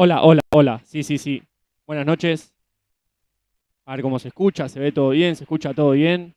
Hola, hola, hola. Sí, sí, sí. Buenas noches. A ver cómo se escucha, se ve todo bien, se escucha todo bien.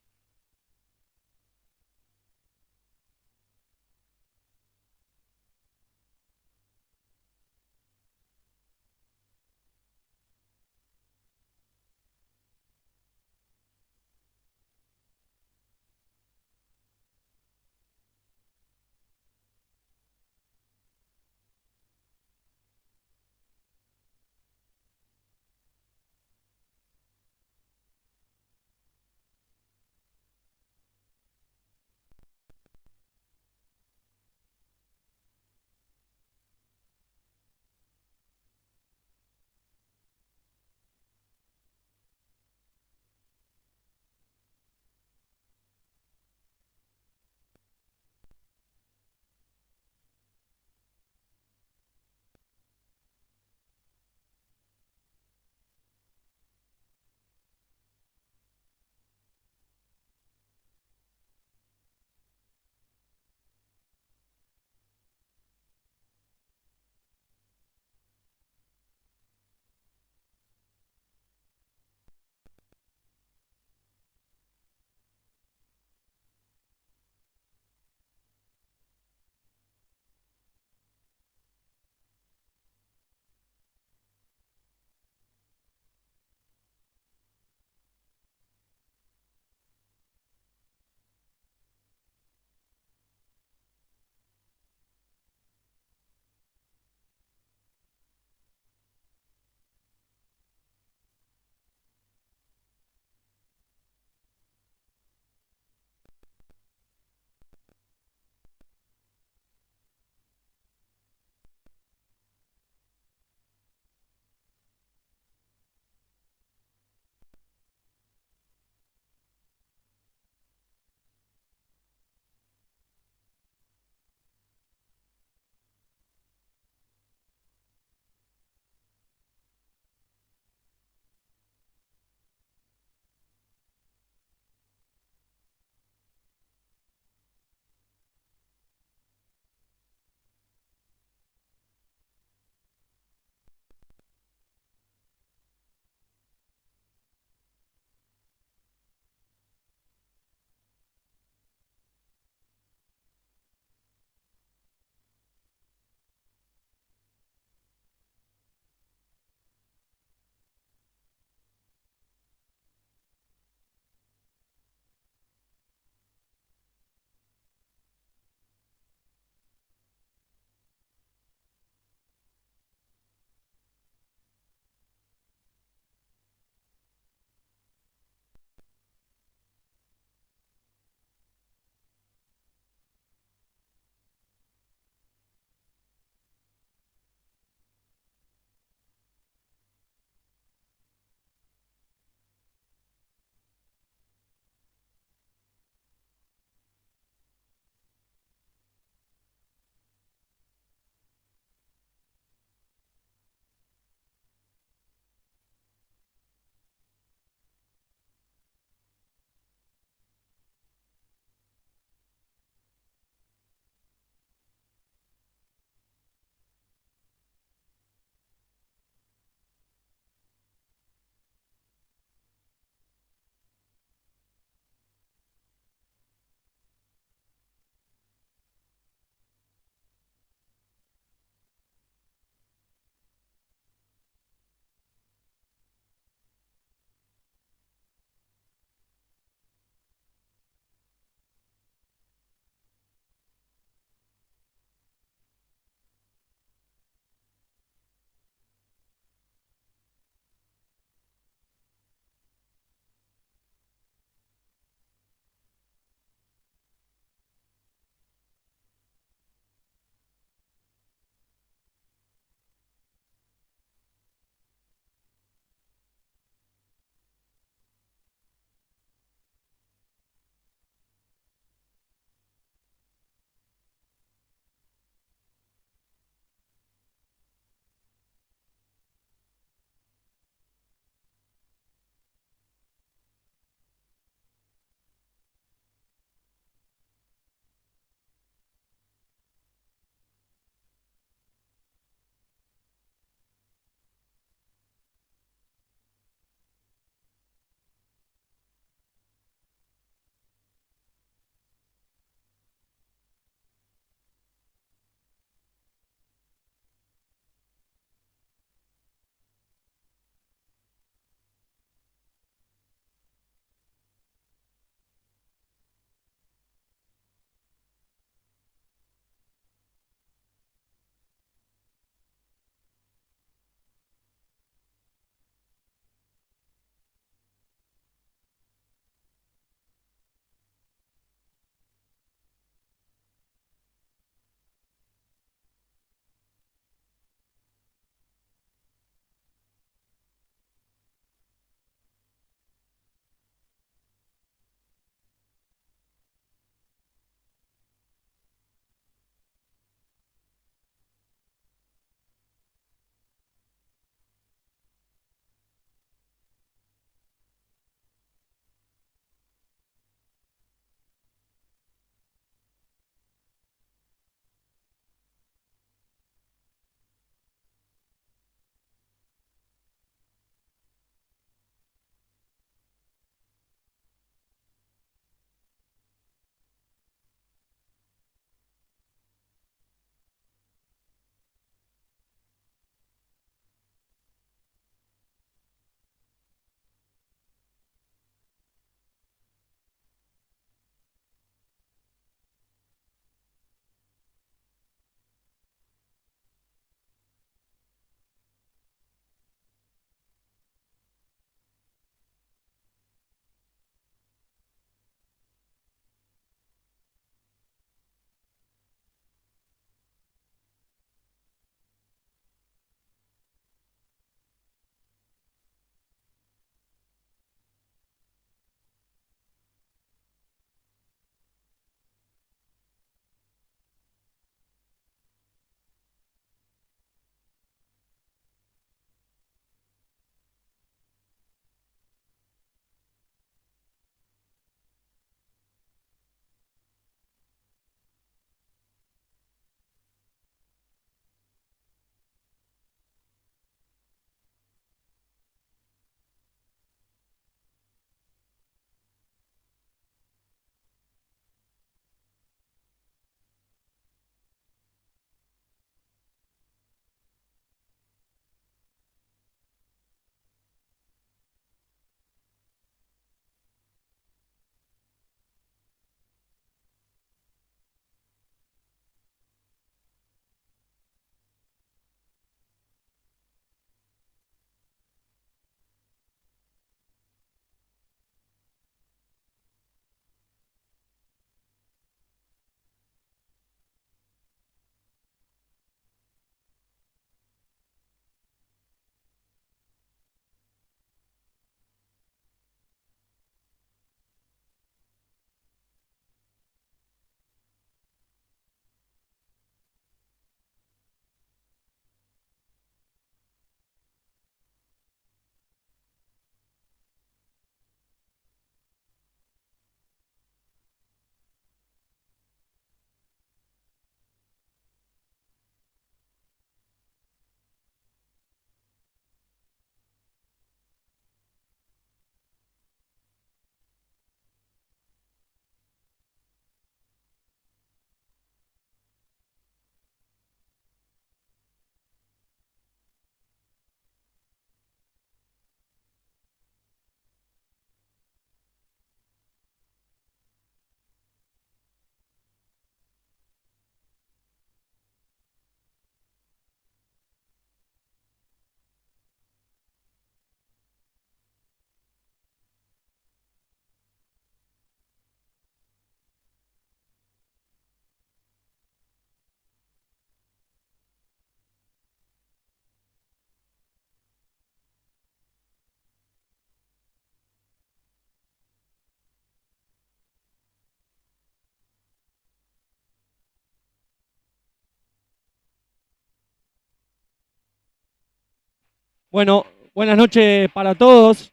Bueno, buenas noches para todos.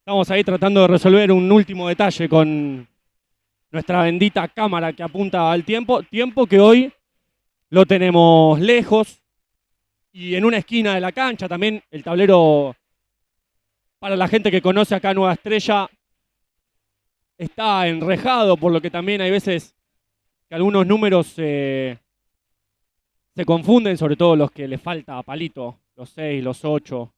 Estamos ahí tratando de resolver un último detalle con nuestra bendita cámara que apunta al tiempo. Tiempo que hoy lo tenemos lejos y en una esquina de la cancha. También el tablero, para la gente que conoce acá Nueva Estrella, está enrejado, por lo que también hay veces que algunos números se confunden, sobre todo los que le falta palito, los 6, los 8.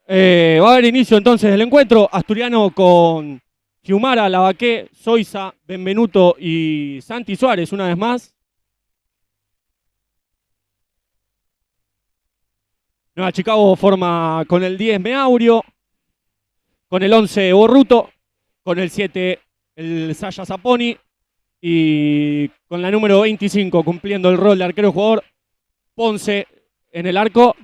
Va a haber inicio entonces del encuentro. Asturiano con Fiumara, Lavaqué, Soiza, Benvenuto y Santi Suárez una vez más. Nueva Chicago forma con el 10 Meaurio, con el 11 Borruto, con el 7 el Saya Zaponi y con la número 25 cumpliendo el rol de arquero jugador Ponce en el arco.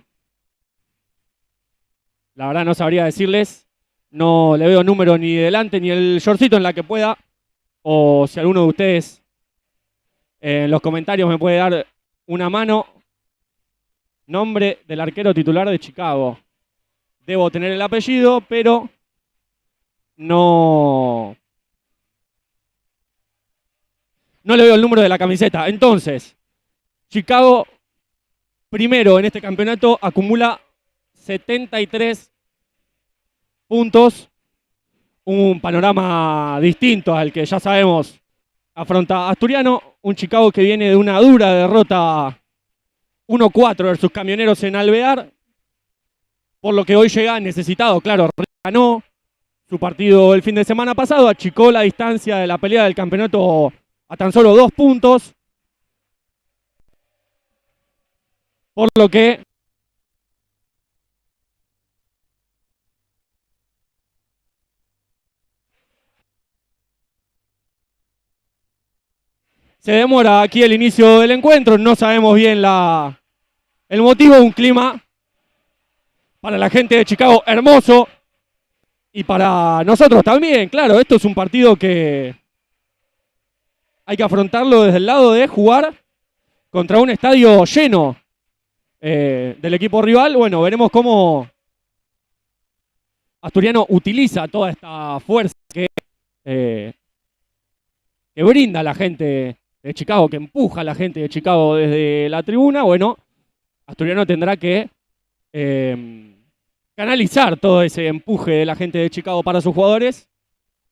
La verdad no sabría decirles, no le veo número ni delante ni el shortcito en la que pueda, o si alguno de ustedes en los comentarios me puede dar una mano. Nombre del arquero titular de Chicago. Debo tener el apellido, pero no le veo el número de la camiseta. Entonces, Chicago, primero en este campeonato, acumula 73 puntos. Un panorama distinto al que ya sabemos afronta Asturiano. Un Chicago que viene de una dura derrota 1-4 versus Camioneros en Alvear, por lo que hoy llega necesitado. Claro, ganó su partido el fin de semana pasado, achicó la distancia de la pelea del campeonato a tan solo 2 puntos, por lo que se demora aquí el inicio del encuentro. No sabemos bien el motivo. Un clima para la gente de Chicago hermoso y para nosotros también. Claro, esto es un partido que hay que afrontarlo desde el lado de jugar contra un estadio lleno del equipo rival. Bueno, veremos cómo Asturiano utiliza toda esta fuerza que brinda la gente de Chicago, que empuja a la gente de Chicago desde la tribuna. Bueno, Asturiano tendrá que canalizar todo ese empuje de la gente de Chicago para sus jugadores,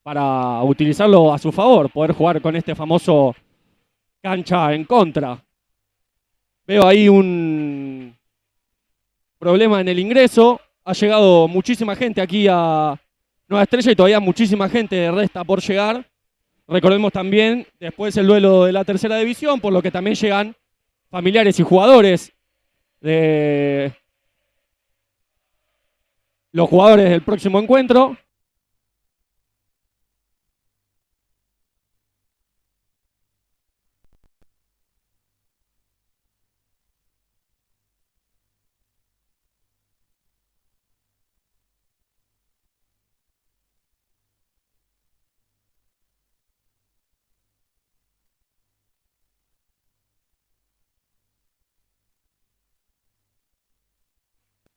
para utilizarlo a su favor, poder jugar con este famoso cancha en contra. Veo ahí un problema en el ingreso. Ha llegado muchísima gente aquí a Nueva Estrella y todavía muchísima gente resta por llegar. Recordemos también después el duelo de la tercera división, por lo que también llegan familiares y jugadores de los jugadores del próximo encuentro.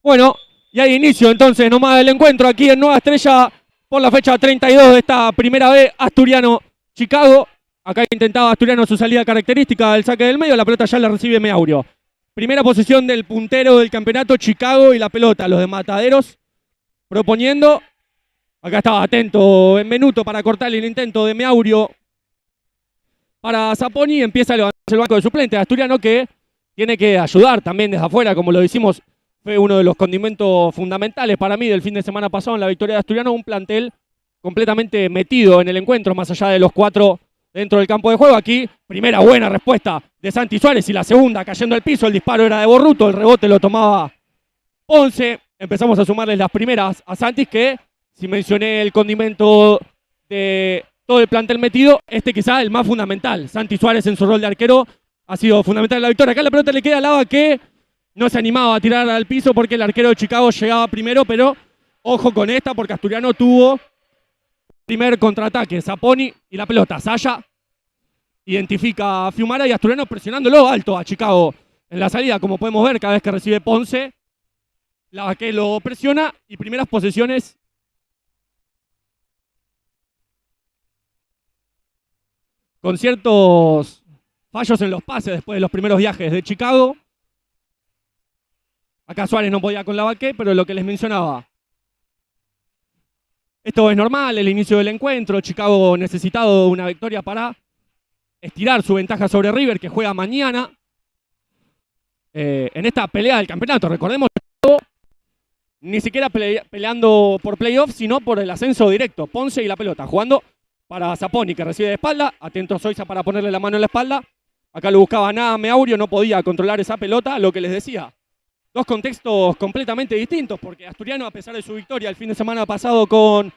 Bueno, y hay inicio entonces nomás del encuentro aquí en Nueva Estrella por la fecha 32 de esta primera vez, Asturiano-Chicago. Acá intentaba Asturiano su salida característica del saque del medio, la pelota ya la recibe Meaurio. Primera posición del puntero del campeonato, Chicago y la pelota, los de Mataderos proponiendo Acá estaba atento Benvenuto para cortarle el intento de Meaurio para Zapponi. Empieza a levantarse el banco de suplentes. Asturiano que tiene que ayudar también desde afuera, como lo decimos, fue uno de los condimentos fundamentales para mí del fin de semana pasado en la victoria de Asturiano. Un plantel completamente metido en el encuentro, más allá de los 4 dentro del campo de juego. Aquí, primera buena respuesta de Santi Suárez y la segunda cayendo al piso. El disparo era de Borruto, el rebote lo tomaba Ponce. Empezamos a sumarles las primeras a Santis, que si mencioné el condimento de todo el plantel metido, este quizá el más fundamental. Santi Suárez en su rol de arquero ha sido fundamental en la victoria. Acá la pelota le queda a Lava, que no se animaba a tirar al piso porque el arquero de Chicago llegaba primero, pero ojo con esta porque Asturiano tuvo primer contraataque. Zapponi y la pelota. Saya identifica a Fiumara y Asturiano presionándolo alto a Chicago en la salida, como podemos ver cada vez que recibe Ponce. Lavaque lo presiona y primeras posesiones con ciertos fallos en los pases después de los primeros viajes de Chicago. Acá Suárez no podía con Lavaque, pero lo que les mencionaba. Esto es normal, el inicio del encuentro. Chicago necesitado de una victoria para estirar su ventaja sobre River, que juega mañana. En esta pelea del campeonato, recordemos, ni siquiera peleando por playoff, sino por el ascenso directo. Ponce y la pelota, jugando para Zapponi, que recibe de espalda. Atento Zoiza para ponerle la mano en la espalda. Acá lo buscaba nada Meaurio, no podía controlar esa pelota. Lo que les decía, dos contextos completamente distintos, porque Asturiano, a pesar de su victoria el fin de semana pasado con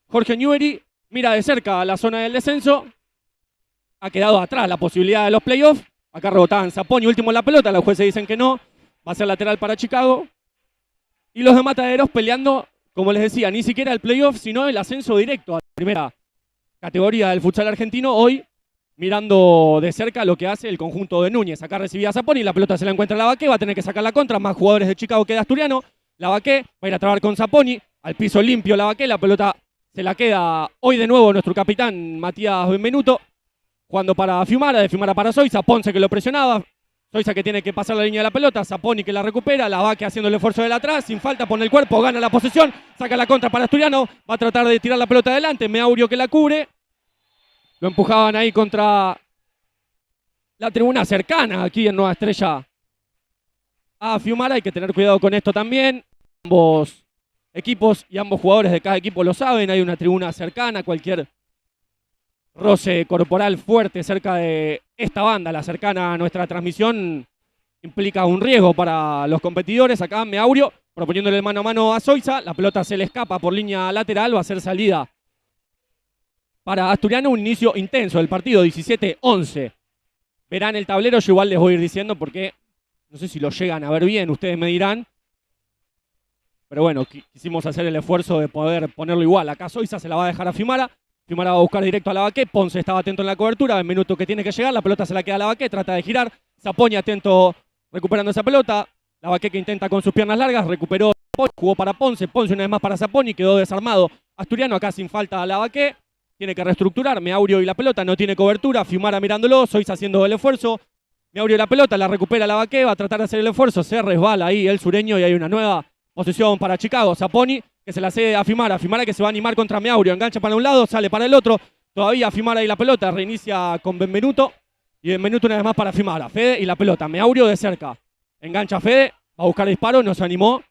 Jorge Newbery, mira de cerca la zona del descenso. Ha quedado atrás la posibilidad de los playoffs. Acá rebotaban Zapponi, último la pelota. Los jueces dicen que no. Va a ser lateral para Chicago. Y los de Mataderos peleando, como les decía, ni siquiera el playoff, sino el ascenso directo a la primera categoría del futsal argentino. Hoy, mirando de cerca lo que hace el conjunto de Núñez. Acá recibía Zapponi, la pelota se la encuentra Lavaque, va a tener que sacar la contra. Más jugadores de Chicago que de Asturiano. Lavaque va a ir a trabar con Zapponi. Al piso limpio Lavaque, la pelota se la queda hoy de nuevo nuestro capitán Matías Benvenuto. Jugando para Fiumara, de Fiumara para Zoiza. Ponce que lo presionaba. Zoiza que tiene que pasar la línea de la pelota. Zapponi que la recupera. Lavaque haciendo el esfuerzo del atrás. Sin falta pone el cuerpo. Gana la posesión. Saca la contra para Asturiano. Va a tratar de tirar la pelota adelante. Meaurio que la cubre. Lo empujaban ahí contra la tribuna cercana aquí en Nueva Estrella a Fiumara. Hay que tener cuidado con esto también. Ambos equipos y ambos jugadores de cada equipo lo saben. Hay una tribuna cercana. Cualquier roce corporal fuerte cerca de esta banda, la cercana a nuestra transmisión, implica un riesgo para los competidores. Acá Meaurio proponiéndole el mano a mano a Zoiza. La pelota se le escapa por línea lateral. Va a ser salida para Asturiano. Un inicio intenso del partido, 17-11. Verán el tablero, yo igual les voy a ir diciendo porque no sé si lo llegan a ver bien, ustedes me dirán. Pero bueno, quisimos hacer el esfuerzo de poder ponerlo igual. Acá Zoiza se la va a dejar a Fiumara. Fiumara va a buscar directo a Lavaque. Ponce estaba atento en la cobertura. Benvenuto que tiene que llegar. La pelota se la queda a Lavaque. Trata de girar. Zapponi atento recuperando esa pelota. Lavaque que intenta con sus piernas largas. Recuperó. Jugó para Ponce. Ponce una vez más para Zapponi. Quedó desarmado. Asturiano acá sin falta a Lavaque. Tiene que reestructurar. Meaurio y la pelota. No tiene cobertura. Fiumara mirándolo. Zoiza haciendo el esfuerzo. Meaurio y la pelota. La recupera Lavaque. Va a tratar de hacer el esfuerzo. Se resbala ahí el sureño y hay una nueva posesión para Chicago. Zapponi que se la cede a Fiumara. Fiumara que se va a animar contra Meaurio. Engancha para un lado, sale para el otro. Todavía Fiumara y la pelota. Reinicia con Benvenuto. Y Benvenuto una vez más para Fiumara. Fede y la pelota. Meaurio de cerca. Engancha Fede. Va a buscar disparo. No se animó.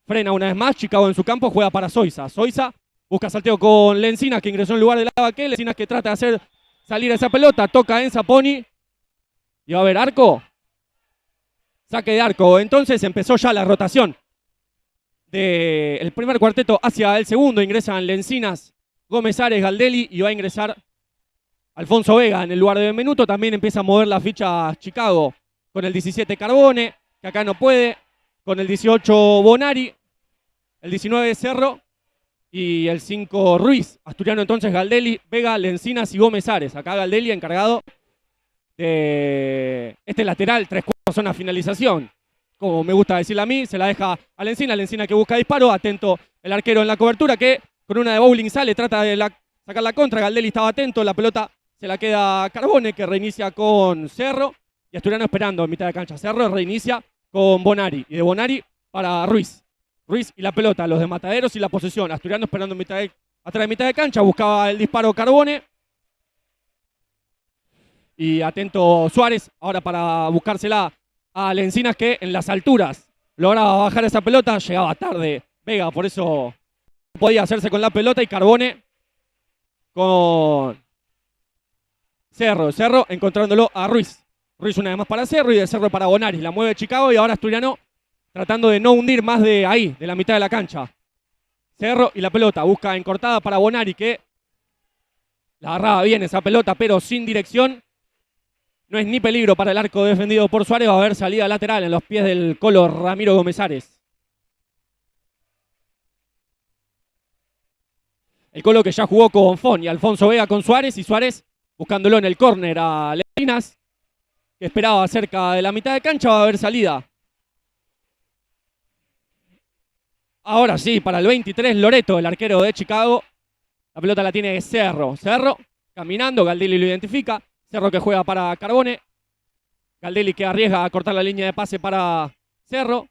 Frena una vez más. Chicago en su campo. Juega para Zoiza. Zoiza busca salteo con Lencinas que ingresó en lugar de Lavaque. Lencinas que trata de hacer salir esa pelota. Toca en Zapponi. Y va a haber arco. Saque de arco. Entonces empezó ya la rotación del primer cuarteto hacia el segundo. Ingresan Lencinas, Gómez Ares, Galdelli y va a ingresar Alfonso Vega en el lugar de Benvenuto. También empieza a mover la ficha Chicago con el 17 Carbone, que acá no puede, con el 18 Bonari, el 19 Cerro y el 5 Ruiz. Asturiano entonces Galdelli, Vega, Lencinas y Gómez Ares. Acá Galdelli encargado de este lateral, 3/4 zona finalización. Como me gusta decirle a mí, se la deja a Lencina. Lencina que busca disparo. Atento el arquero en la cobertura que con una de bowling sale. Trata de sacar la contra. Galdelli estaba atento. La pelota se la queda a Carbone que reinicia con Cerro. Y Asturiano esperando en mitad de cancha. Cerro reinicia con Bonari. Y de Bonari para Ruiz. Ruiz y la pelota. Los de Mataderos y la posesión. Asturiano esperando en mitad de atrás de mitad de cancha, buscaba el disparo Carbone. Y atento Suárez, ahora para buscársela a Lencinas, que en las alturas lograba bajar esa pelota, llegaba tarde Vega, por eso no podía hacerse con la pelota, y Carbone con Cerro encontrándolo a Ruiz. Ruiz una vez más para Cerro y de Cerro para Bonari. La mueve Chicago y ahora Asturiano tratando de no hundir más de ahí, de la mitad de la cancha. Cerro y la pelota, busca encortada para Bonari, que la agarraba bien esa pelota, pero sin dirección. No es ni peligro para el arco defendido por Suárez. Va a haber salida lateral en los pies del Colo Ramiro Gomezares. El Colo que ya jugó con Fon y Alfonso Vega con Suárez, y Suárez buscándolo en el córner a Lencinas, que esperaba cerca de la mitad de cancha. Va a haber salida. Ahora sí, para el 23, Loreto, el arquero de Chicago. La pelota la tiene Cerro. Cerro caminando, Galdelli lo identifica. Cerro que juega para Carbone. Galdelli que arriesga a cortar la línea de pase para Cerro.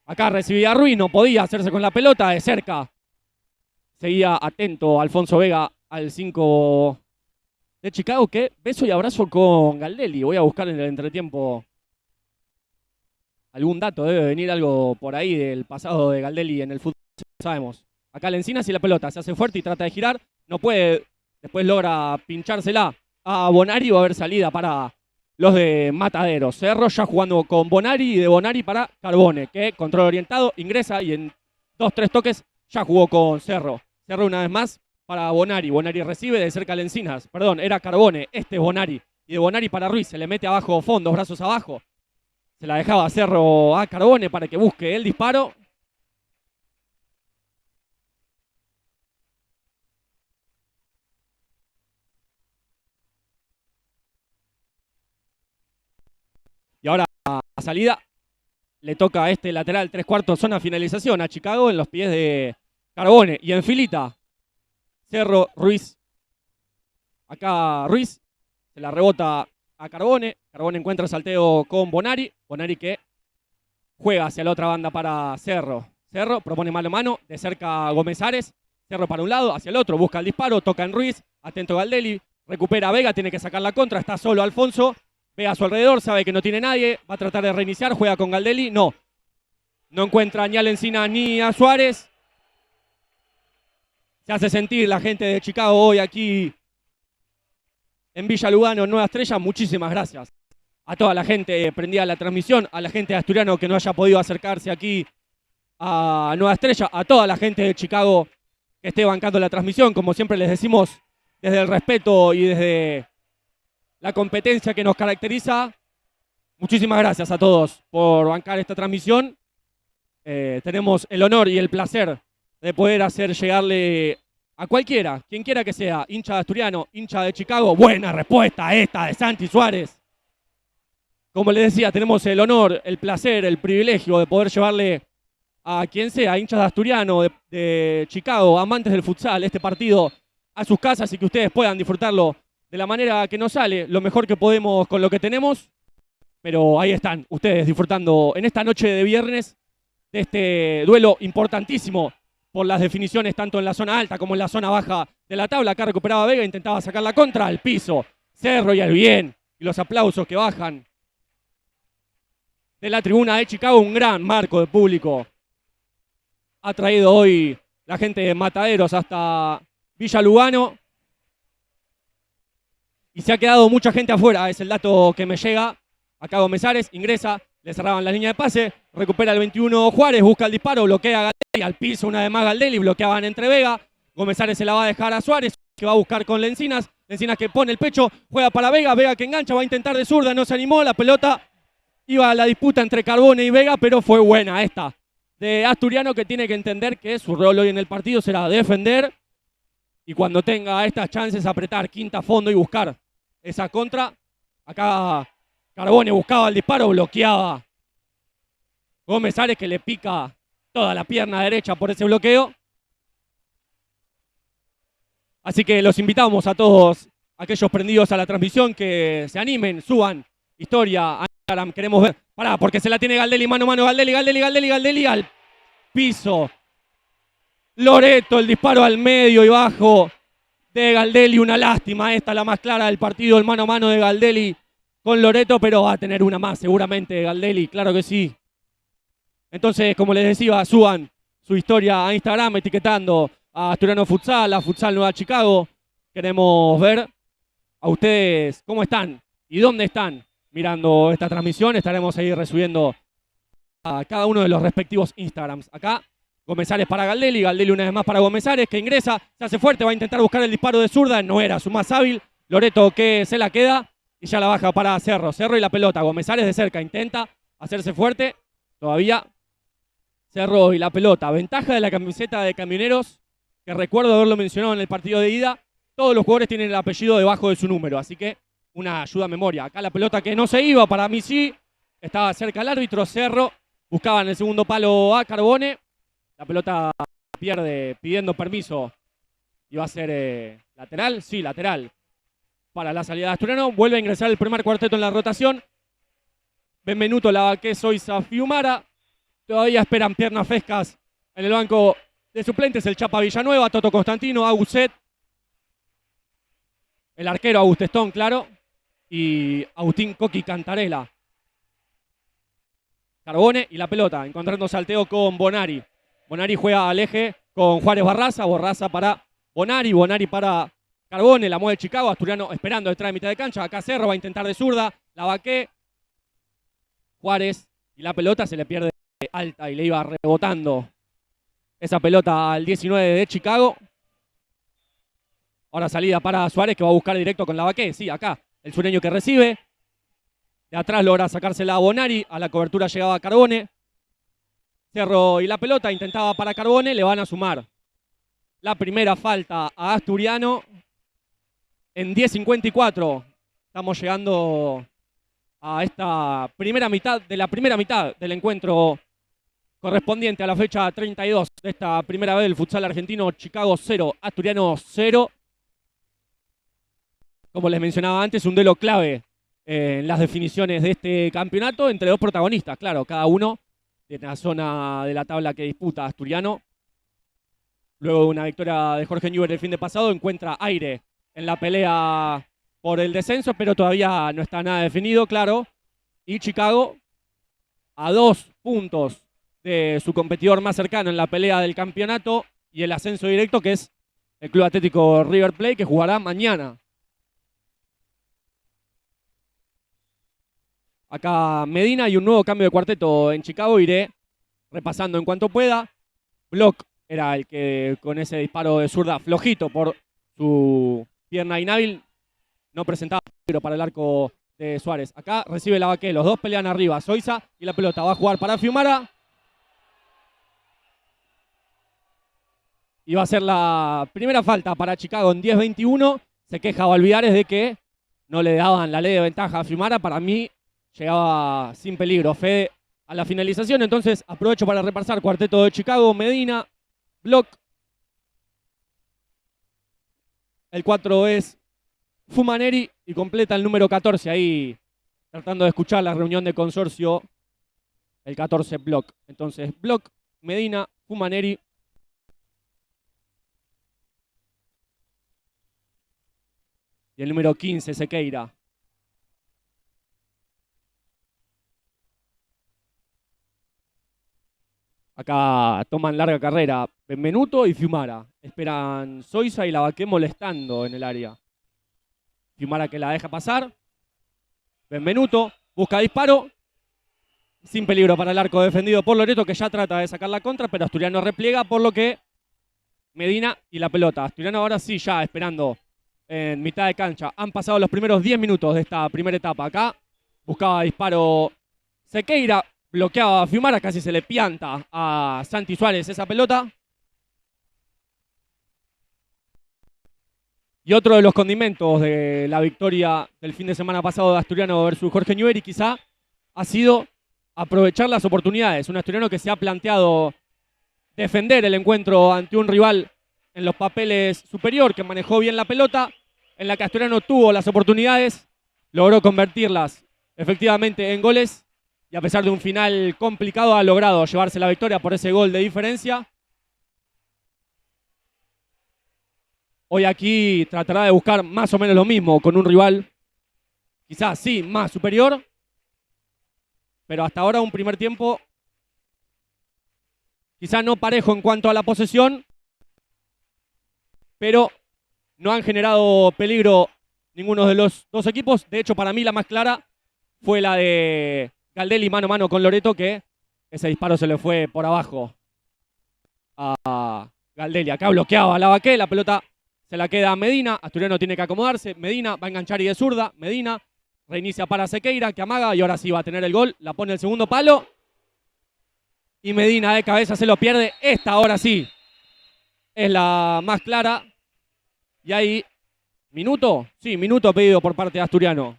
Acá recibía Ruiz, no podía hacerse con la pelota de cerca. Seguía atento Alfonso Vega al 5 de Chicago, que beso y abrazo con Galdelli. Voy a buscar en el entretiempo algún dato, debe venir algo por ahí del pasado de Galdelli en el fútbol, sabemos. Acá Lencinas y la pelota, se hace fuerte y trata de girar, no puede, después logra pinchársela a Bonari. Va a haber salida para los de Mataderos. Cerro ya jugando con Bonari, y de Bonari para Carbone, que control orientado, ingresa y en 2-3 toques ya jugó con Cerro. Cerro una vez más para Bonari. Bonari recibe de cerca Lencinas. Perdón, era Carbone, este es Bonari. Y de Bonari para Ruiz, se le mete abajo fondo, brazos abajo. Se la dejaba Cerro a Carbone para que busque el disparo. Y ahora a salida le toca a este lateral 3/4 zona finalización a Chicago en los pies de Carbone. Y en filita, Cerro, Ruiz. Acá Ruiz se la rebota a Carbone. Carbone encuentra salteo con Bonari. Bonari que juega hacia la otra banda para Cerro. Cerro propone mano a mano, de cerca Gomezares. Cerro para un lado, hacia el otro, busca el disparo, toca en Ruiz. Atento Galdelli, recupera a Vega, tiene que sacar la contra, está solo Alfonso. Ve a su alrededor, sabe que no tiene nadie, va a tratar de reiniciar, juega con Galdelli, no encuentra ni a Lencinas ni a Suárez. Se hace sentir la gente de Chicago hoy aquí en Villa Lugano, Nueva Estrella. Muchísimas gracias a toda la gente prendida a la transmisión, a la gente de Asturiano que no haya podido acercarse aquí a Nueva Estrella, a toda la gente de Chicago que esté bancando la transmisión, como siempre les decimos, desde el respeto y desde la competencia que nos caracteriza. Muchísimas gracias a todos por bancar esta transmisión. Tenemos el honor y el placer de poder hacer llegarle a cualquiera, quien quiera que sea, hincha de Asturiano, hincha de Chicago. Buena respuesta esta de Santi Suárez. Como les decía, tenemos el honor, el placer, el privilegio de poder llevarle a quien sea, hinchas de Asturiano, de Chicago, amantes del futsal, este partido a sus casas y que ustedes puedan disfrutarlo de la manera que nos sale, lo mejor que podemos con lo que tenemos. Pero ahí están ustedes disfrutando en esta noche de viernes de este duelo importantísimo por las definiciones tanto en la zona alta como en la zona baja de la tabla. Acá recuperaba Vega, intentaba sacar la contra al piso. Cerro y al bien. Y los aplausos que bajan de la tribuna de Chicago. Un gran marco de público ha traído hoy la gente de Mataderos hasta Villa Lugano. Y se ha quedado mucha gente afuera, es el dato que me llega. Acá Gomezares ingresa, le cerraban la línea de pase, recupera el 21 Juárez, busca el disparo, bloquea a Galdelli, al piso una vez más Galdelli, bloqueaban entre Vega. Gomezares se la va a dejar a Suárez, que va a buscar con Lencinas. Lencinas que pone el pecho, juega para Vega, Vega que engancha, va a intentar de zurda, no se animó, la pelota iba a la disputa entre Carbone y Vega, pero fue buena esta de Asturiano, que tiene que entender que su rol hoy en el partido será defender y cuando tenga estas chances apretar quinta fondo y buscar esa contra. Acá Carbone buscaba el disparo, bloqueaba Gomezares, que le pica toda la pierna derecha por ese bloqueo. Así que los invitamos a todos aquellos prendidos a la transmisión que se animen, suban historia a Instagram. Queremos ver. Pará, porque se la tiene Galdelli, mano a mano, Galdelli al piso. Loreto, el disparo al medio y bajo de Galdelli. Una lástima, esta la más clara del partido, el mano a mano de Galdelli con Loreto, pero va a tener una más seguramente Galdelli, claro que sí. Entonces, como les decía, suban su historia a Instagram etiquetando a Asturiano Futsal, a Futsal Nueva Chicago. Queremos ver a ustedes cómo están y dónde están mirando esta transmisión. Estaremos ahí resubiendo a cada uno de los respectivos Instagrams. Acá, Gomezares para Galdelli, Galdelli una vez más para Gomezares, que ingresa, se hace fuerte, va a intentar buscar el disparo de zurda, no era su más hábil. Loreto que se la queda y ya la baja para Cerro. Cerro y la pelota, Gomezares de cerca, intenta hacerse fuerte, todavía Cerro y la pelota. Ventaja de la camiseta de Camioneros, que recuerdo haberlo mencionado en el partido de ida, todos los jugadores tienen el apellido debajo de su número, así que una ayuda a memoria. Acá la pelota que no se iba, para mí sí, estaba cerca el árbitro, Cerro buscaba en el segundo palo a Carbone, la pelota pierde pidiendo permiso y va a ser lateral, sí, lateral para la salida de Asturiano. Vuelve a ingresar el primer cuarteto en la rotación. Benvenuto, Lavaqué, Soiza, Fiumara. Todavía esperan piernas frescas en el banco de suplentes, el Chapa Villanueva, Toto Constantino, Aguset, el arquero Agustestón, claro, y Agustín Coqui Cantarela. Carbone y la pelota, encontrando salteo con Bonari. Bonari juega al eje con Juárez Barraza, Barraza para Bonari, Bonari para Carbone, la mueve Chicago, Asturiano esperando detrás de mitad de cancha. Acá Cerro va a intentar de zurda, Lavaqué, Juárez, y la pelota se le pierde alta y le iba rebotando esa pelota al 19 de Chicago. Ahora salida para Suárez, que va a buscar directo con Lavaqué. Sí, acá el sureño que recibe. De atrás logra sacársela a Bonari. A la cobertura llegaba Carbone. Cerro y la pelota intentaba para Carbone. Le van a sumar la primera falta a Asturiano. En 10:54 estamos llegando a esta primera mitad de la primera mitad del encuentro correspondiente a la fecha 32 de esta primera vez del futsal argentino. Chicago 0, Asturiano 0. Como les mencionaba antes, un duelo clave en las definiciones de este campeonato entre dos protagonistas, claro, cada uno de la zona de la tabla que disputa. Asturiano, luego de una victoria de Jorge Newber el fin de pasado, encuentra aire en la pelea por el descenso, pero todavía no está nada definido, claro. Y Chicago, a 2 puntos de su competidor más cercano en la pelea del campeonato y el ascenso directo, que es el Club Atlético River Plate, que jugará mañana. Acá Medina y un nuevo cambio de cuarteto en Chicago. Iré repasando en cuanto pueda. Block era el que con ese disparo de zurda flojito por su pierna inhábil no presentaba peligro para el arco de Suárez. Acá recibe Lavaqué, los dos pelean arriba. Soiza y la pelota va a jugar para Fiumara. Y va a ser la primera falta para Chicago en 10:21. Se queja Valviares de que no le daban la ley de ventaja a Fiumara. Para mí llegaba sin peligro Fede a la finalización. Entonces aprovecho para repasar cuarteto de Chicago. Medina, Block. El 4 es Fumaneri y completa el número 14. Ahí tratando de escuchar la reunión de consorcio. El 14 Block. Entonces Block, Medina, Fumaneri. Y el número 15, Sequeira. Acá toman larga carrera Benvenuto y Fiumara. Esperan Soiza y Lavaqué molestando en el área. Fiumara que la deja pasar. Benvenuto busca disparo. Sin peligro para el arco defendido por Loreto, que ya trata de sacar la contra, pero Asturiano repliega, por lo que Medina y la pelota. Asturiano ahora sí ya esperando en mitad de cancha. Han pasado los primeros 10 minutos de esta primera etapa. Acá buscaba disparo Sequeira, bloqueaba a Fiumara, casi se le pianta a Santi Suárez esa pelota. Y otro de los condimentos de la victoria del fin de semana pasado de Asturiano versus Jorge Newbery quizá ha sido aprovechar las oportunidades. Un Asturiano que se ha planteado defender el encuentro ante un rival en los papeles superior, que manejó bien la pelota, en la que Asturiano tuvo las oportunidades, logró convertirlas efectivamente en goles y a pesar de un final complicado ha logrado llevarse la victoria por ese gol de diferencia. Hoy aquí tratará de buscar más o menos lo mismo con un rival quizás sí más superior, pero hasta ahora un primer tiempo quizás no parejo en cuanto a la posesión, pero no han generado peligro ninguno de los dos equipos. De hecho, para mí la más clara fue la de Galdelli mano a mano con Loreto, que ese disparo se le fue por abajo a Galdelli. Acá bloqueaba Lavaqué, la pelota se la queda a Medina. Asturiano tiene que acomodarse. Medina va a enganchar y de zurda. Medina reinicia para Sequeira, que amaga y ahora sí va a tener el gol. La pone el segundo palo. Y Medina de cabeza se lo pierde. Esta ahora sí es la más clara. Y ahí, ¿minuto? Sí, minuto pedido por parte de Asturiano.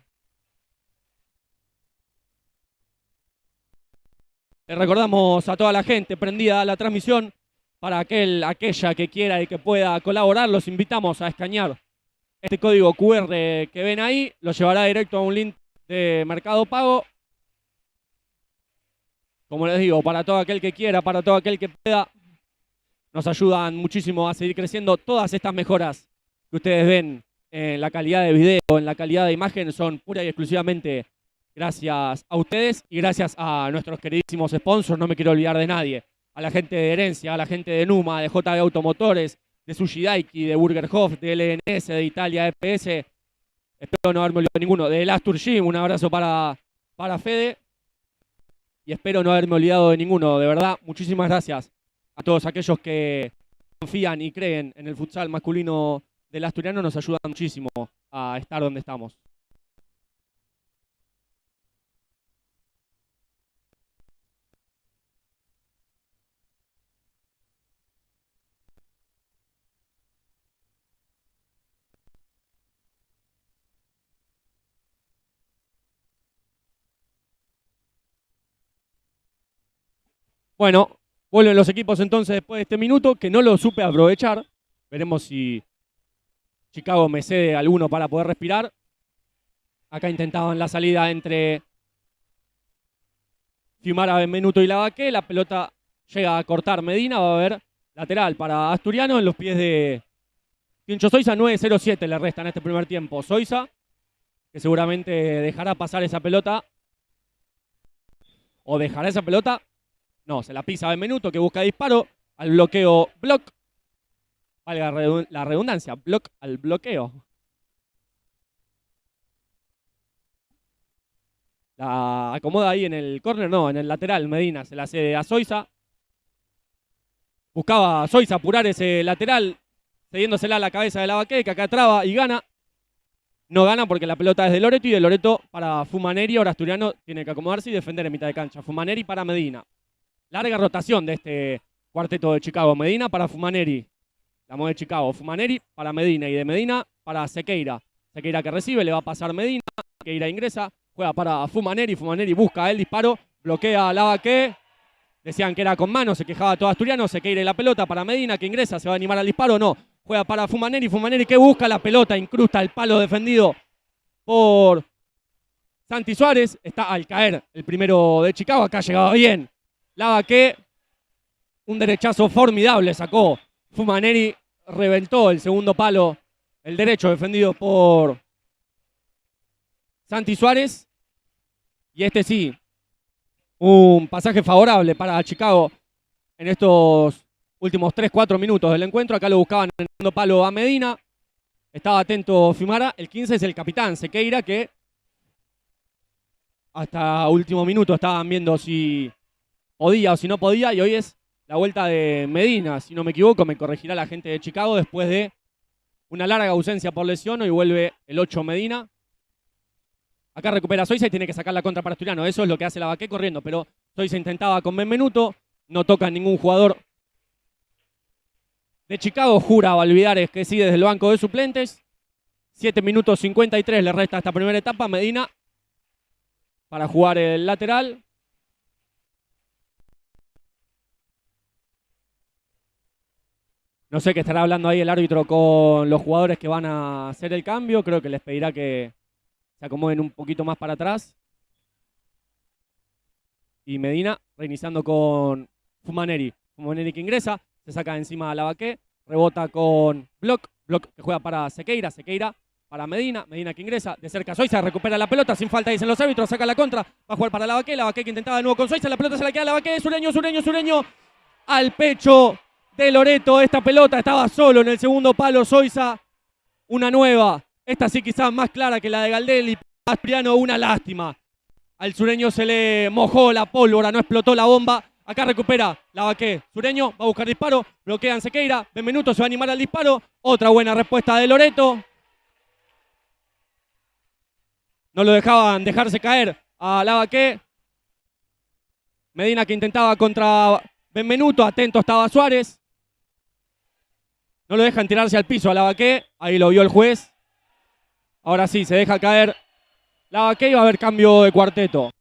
Le recordamos a toda la gente prendida a la transmisión, para aquella que quiera y que pueda colaborar, los invitamos a escanear este código QR que ven ahí, lo llevará directo a un link de Mercado Pago. Como les digo, para todo aquel que quiera, para todo aquel que pueda, nos ayudan muchísimo a seguir creciendo. Todas estas mejoras que ustedes ven en la calidad de video, en la calidad de imagen, son pura y exclusivamente gracias a ustedes y gracias a nuestros queridísimos sponsors. No me quiero olvidar de nadie. A la gente de Herencia, a la gente de Numa, de JB Automotores, de Sushi Daiki, de Burger Hof, de LNS, de Italia EPS. Espero no haberme olvidado de ninguno. De Lastur Gym, un abrazo para Fede. Y espero no haberme olvidado de ninguno. De verdad, muchísimas gracias a todos aquellos que confían y creen en el futsal masculino del Asturiano. Nos ayudan muchísimo a estar donde estamos. Bueno, vuelven los equipos entonces después de este minuto, que no lo supe aprovechar. Veremos si Chicago me cede alguno para poder respirar. Acá intentaban la salida entre Fiumara, Benvenuto y Lavaqué. La pelota llega a cortar Medina. Va a haber lateral para Asturiano en los pies de Tincho Soiza. 9-0-7 le resta en este primer tiempo. Soiza, que seguramente dejará pasar esa pelota. O dejará esa pelota. No, se la pisa Benvenuto, que busca disparo al bloqueo block. Valga la redundancia, block al bloqueo. La acomoda ahí en el córner, no, en el lateral. Medina se la cede a Soiza. Buscaba Soiza apurar ese lateral, cediéndosela a la cabeza de Lavaqué, que acá traba y gana. No gana porque la pelota es de Loreto y de Loreto para Fumaneri. Ahora Asturiano tiene que acomodarse y defender en mitad de cancha. Fumaneri para Medina. Larga rotación de este cuarteto de Chicago. Medina para Fumaneri. La mueve Chicago. Fumaneri para Medina y de Medina para Sequeira. Sequeira que recibe, le va a pasar Medina. Sequeira ingresa, juega para Fumaneri. Fumaneri busca el disparo, bloquea a Lavaqué. Decían que era con mano, se quejaba todo Asturiano. Sequeira y la pelota para Medina, que ingresa, se va a animar al disparo. No, juega para Fumaneri. Fumaneri que busca la pelota, incrusta el palo defendido por Santi Suárez. Está al caer el primero de Chicago. Acá llegaba bien Lavaqué. Un derechazo formidable sacó Fumaneri, reventó el segundo palo, el derecho defendido por Santi Suárez. Y este sí, un pasaje favorable para Chicago en estos últimos 3-4 minutos del encuentro. Acá lo buscaban en el segundo palo a Medina. Estaba atento Fiumara. El 15 es el capitán Sequeira, que hasta último minuto estaban viendo si podía o si no podía. Y hoy es la vuelta de Medina, si no me equivoco, me corregirá la gente de Chicago, después de una larga ausencia por lesión. Hoy vuelve el 8 Medina. Acá recupera Soiza y tiene que sacar la contra para Asturiano. Eso es lo que hace Lavaqué corriendo, pero Soiza intentaba con Benvenuto. No toca ningún jugador de Chicago. Jura Valvidares que sigue desde el banco de suplentes. 7 minutos 53 le resta esta primera etapa. Medina para jugar el lateral. No sé qué estará hablando ahí el árbitro con los jugadores que van a hacer el cambio. Creo que les pedirá que se acomoden un poquito más para atrás. Y Medina reiniciando con Fumaneri. Fumaneri que ingresa, se saca de encima a Lavaqué. rebota con Block que juega para Sequeira, Sequeira para Medina, Medina que ingresa, de cerca Zoiza, recupera la pelota, sin falta dicen los árbitros, saca la contra, va a jugar para Lavaque que intentaba de nuevo con Zoiza, la pelota se la queda a Lavaque, Sureño, al pecho de Loreto, esta pelota estaba solo en el segundo palo, Zoiza, una nueva, esta sí quizás más clara que la de Galdelli, Aspriano, una lástima, al sureño se le mojó la pólvora, no explotó la bomba. Acá recupera Lavaque. Sureño va a buscar disparo. Bloquean Sequeira. Benvenuto se va a animar al disparo. Otra buena respuesta de Loreto. No lo dejaban dejarse caer a Lavaque. Medina que intentaba contra Benvenuto. Atento estaba Suárez. No lo dejan tirarse al piso a Lavaque. Ahí lo vio el juez. Ahora sí, se deja caer Lavaque y va a haber cambio de cuarteto.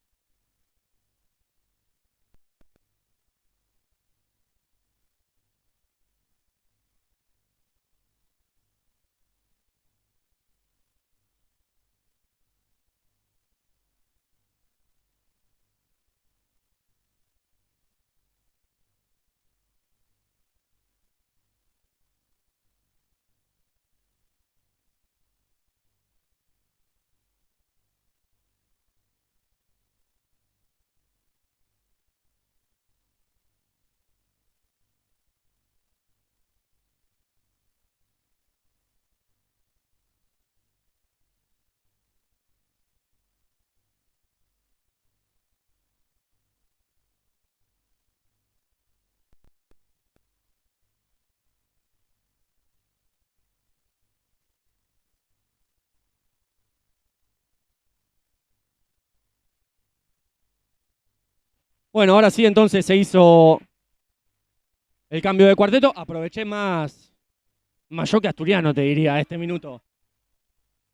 Bueno, ahora sí entonces se hizo el cambio de cuarteto. Aproveché más yo que Asturiano, te diría, este minuto.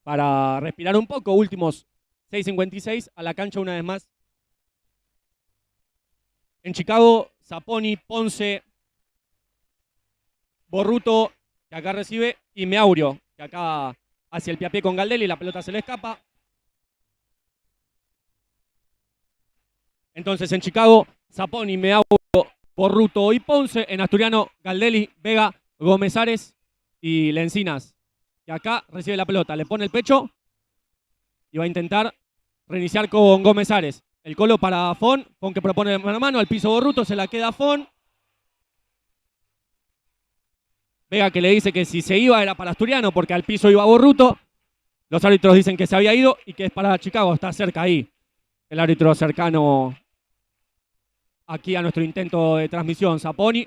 Para respirar un poco. Últimos 6:56 a la cancha una vez más. En Chicago, Zapponi, Ponce, Borruto, que acá recibe, y Meaurio, que acá hacia el pie a pie con Galdelli, la pelota se le escapa. Entonces en Chicago, Zapponi, Meaurio, Borruto y Ponce. En Asturiano, Galdelli, Vega, Gómez Ares y Lencinas, que acá recibe la pelota, le pone el pecho y va a intentar reiniciar con Gómez Ares. El colo para Fon que propone mano a mano, al piso Borruto, se la queda Fon. Vega que le dice que si se iba era para Asturiano porque al piso iba Borruto. Los árbitros dicen que se había ido y que es para Chicago, está cerca ahí. El árbitro cercano aquí a nuestro intento de transmisión, Zapponi,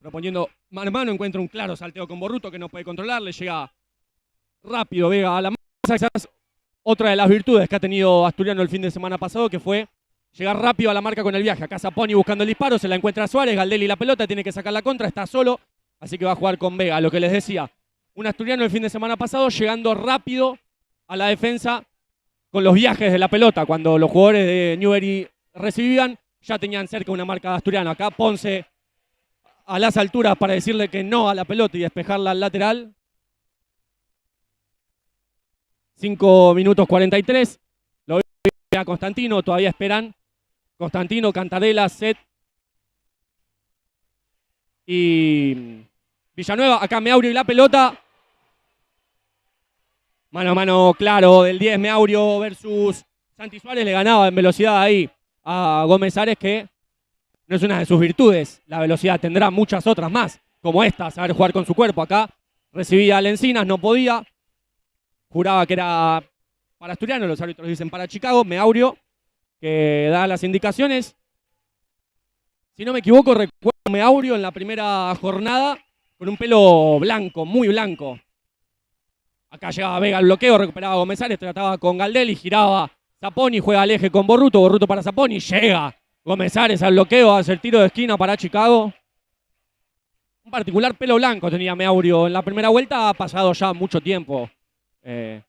proponiendo mano a mano, encuentra un claro salteo con Borruto que no puede controlar, le llega rápido Vega a la masa. Esa es otra de las virtudes que ha tenido Asturiano el fin de semana pasado, que fue llegar rápido a la marca con el viaje. Acá Zapponi buscando el disparo, se la encuentra Suárez, Galdelli la pelota, tiene que sacar la contra, está solo, así que va a jugar con Vega. Lo que les decía, un Asturiano el fin de semana pasado llegando rápido a la defensa con los viajes de la pelota. Cuando los jugadores de Newbery recibían, ya tenían cerca una marca de Asturiano. Acá Ponce a las alturas para decirle que no a la pelota y despejarla al lateral. 5 minutos 43. Lo ve a Constantino, todavía esperan. Constantino, Cantarela, Set y Villanueva. Acá Meaurio y la pelota. Mano a mano claro del 10 Meaurio versus Santi Suárez. Le ganaba en velocidad ahí a Gómez Ares, que no es una de sus virtudes. La velocidad tendrá muchas otras más, como esta, saber jugar con su cuerpo. Acá recibía a Lencinas, no podía. Juraba que era para Asturiano, los árbitros dicen para Chicago. Meaurio, que da las indicaciones. Si no me equivoco, recuerdo Meaurio en la primera jornada con un pelo blanco, muy blanco. Acá llegaba Vega al bloqueo, recuperaba Gómez Ares, trataba con Galdelli, giraba Zapponi, juega al eje con Borruto, Borruto para Zapponi, llega Gómez Ares al bloqueo, hace el tiro de esquina para Chicago. Un particular pelo blanco tenía Meaurio en la primera vuelta, ha pasado ya mucho tiempo. El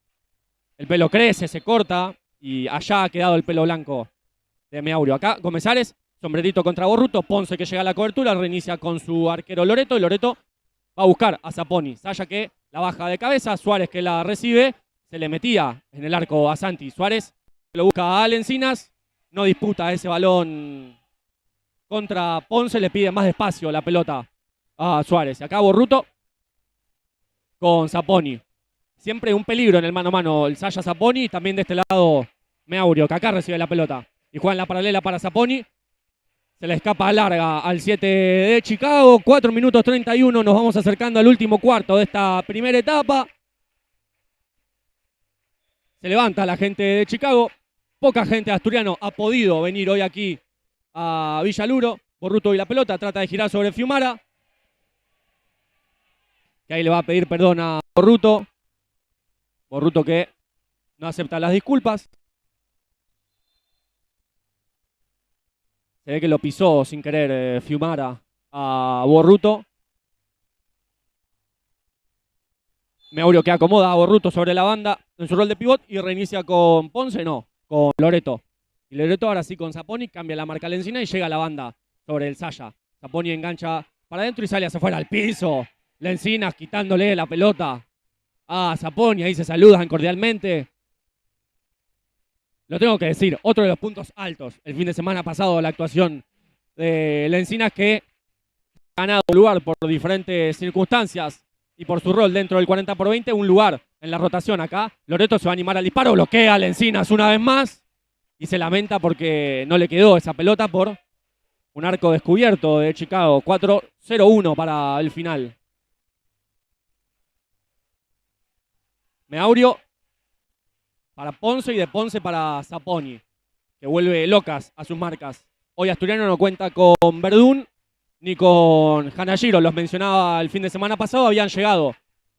pelo crece, se corta y allá ha quedado el pelo blanco de Meaurio. Acá Gómez Ares, sombrerito contra Borruto, Ponce que llega a la cobertura, reinicia con su arquero Loreto y Loreto va a buscar a Zapponi. Saya que la baja de cabeza, Suárez que la recibe, se le metía en el arco a Santi. Suárez lo busca a Lencinas, no disputa ese balón contra Ponce, le pide más despacio la pelota a Suárez. Acá Borruto con Zapponi. Siempre un peligro en el mano a mano el Saya Zapponi y también de este lado Meaurio, que acá recibe la pelota. Y juega en la paralela para Zapponi. Se le escapa larga al 7 de Chicago. 4 minutos 31. Nos vamos acercando al último cuarto de esta primera etapa. Se levanta la gente de Chicago. Poca gente de Asturiano ha podido venir hoy aquí a Villaluro. Borruto y la pelota. Trata de girar sobre Fiumara. Que ahí le va a pedir perdón a Borruto. Borruto que no acepta las disculpas. Se ve que lo pisó sin querer Fiumara a Borruto. Meaurio que acomoda a Borruto sobre la banda en su rol de pivot y reinicia con Ponce, no, con Loreto. Y Loreto ahora sí con Zapponi cambia la marca Lencina y llega a la banda sobre el Saya. Zapponi engancha para adentro y sale hacia afuera al piso. Lencina quitándole la pelota a Zapponi, ahí se saludan cordialmente. Lo tengo que decir, otro de los puntos altos el fin de semana pasado la actuación de Lencinas, que ha ganado lugar por diferentes circunstancias y por su rol dentro del 40x20, un lugar en la rotación acá. Loreto se va a animar al disparo, bloquea a Lencinas una vez más y se lamenta porque no le quedó esa pelota por un arco descubierto de Chicago. 4-0-1 para el final. Meaurio para Ponce y de Ponce para Zapponi, que vuelve locas a sus marcas. Hoy Asturiano no cuenta con Verdún ni con Hanashiro, los mencionaba el fin de semana pasado, habían llegado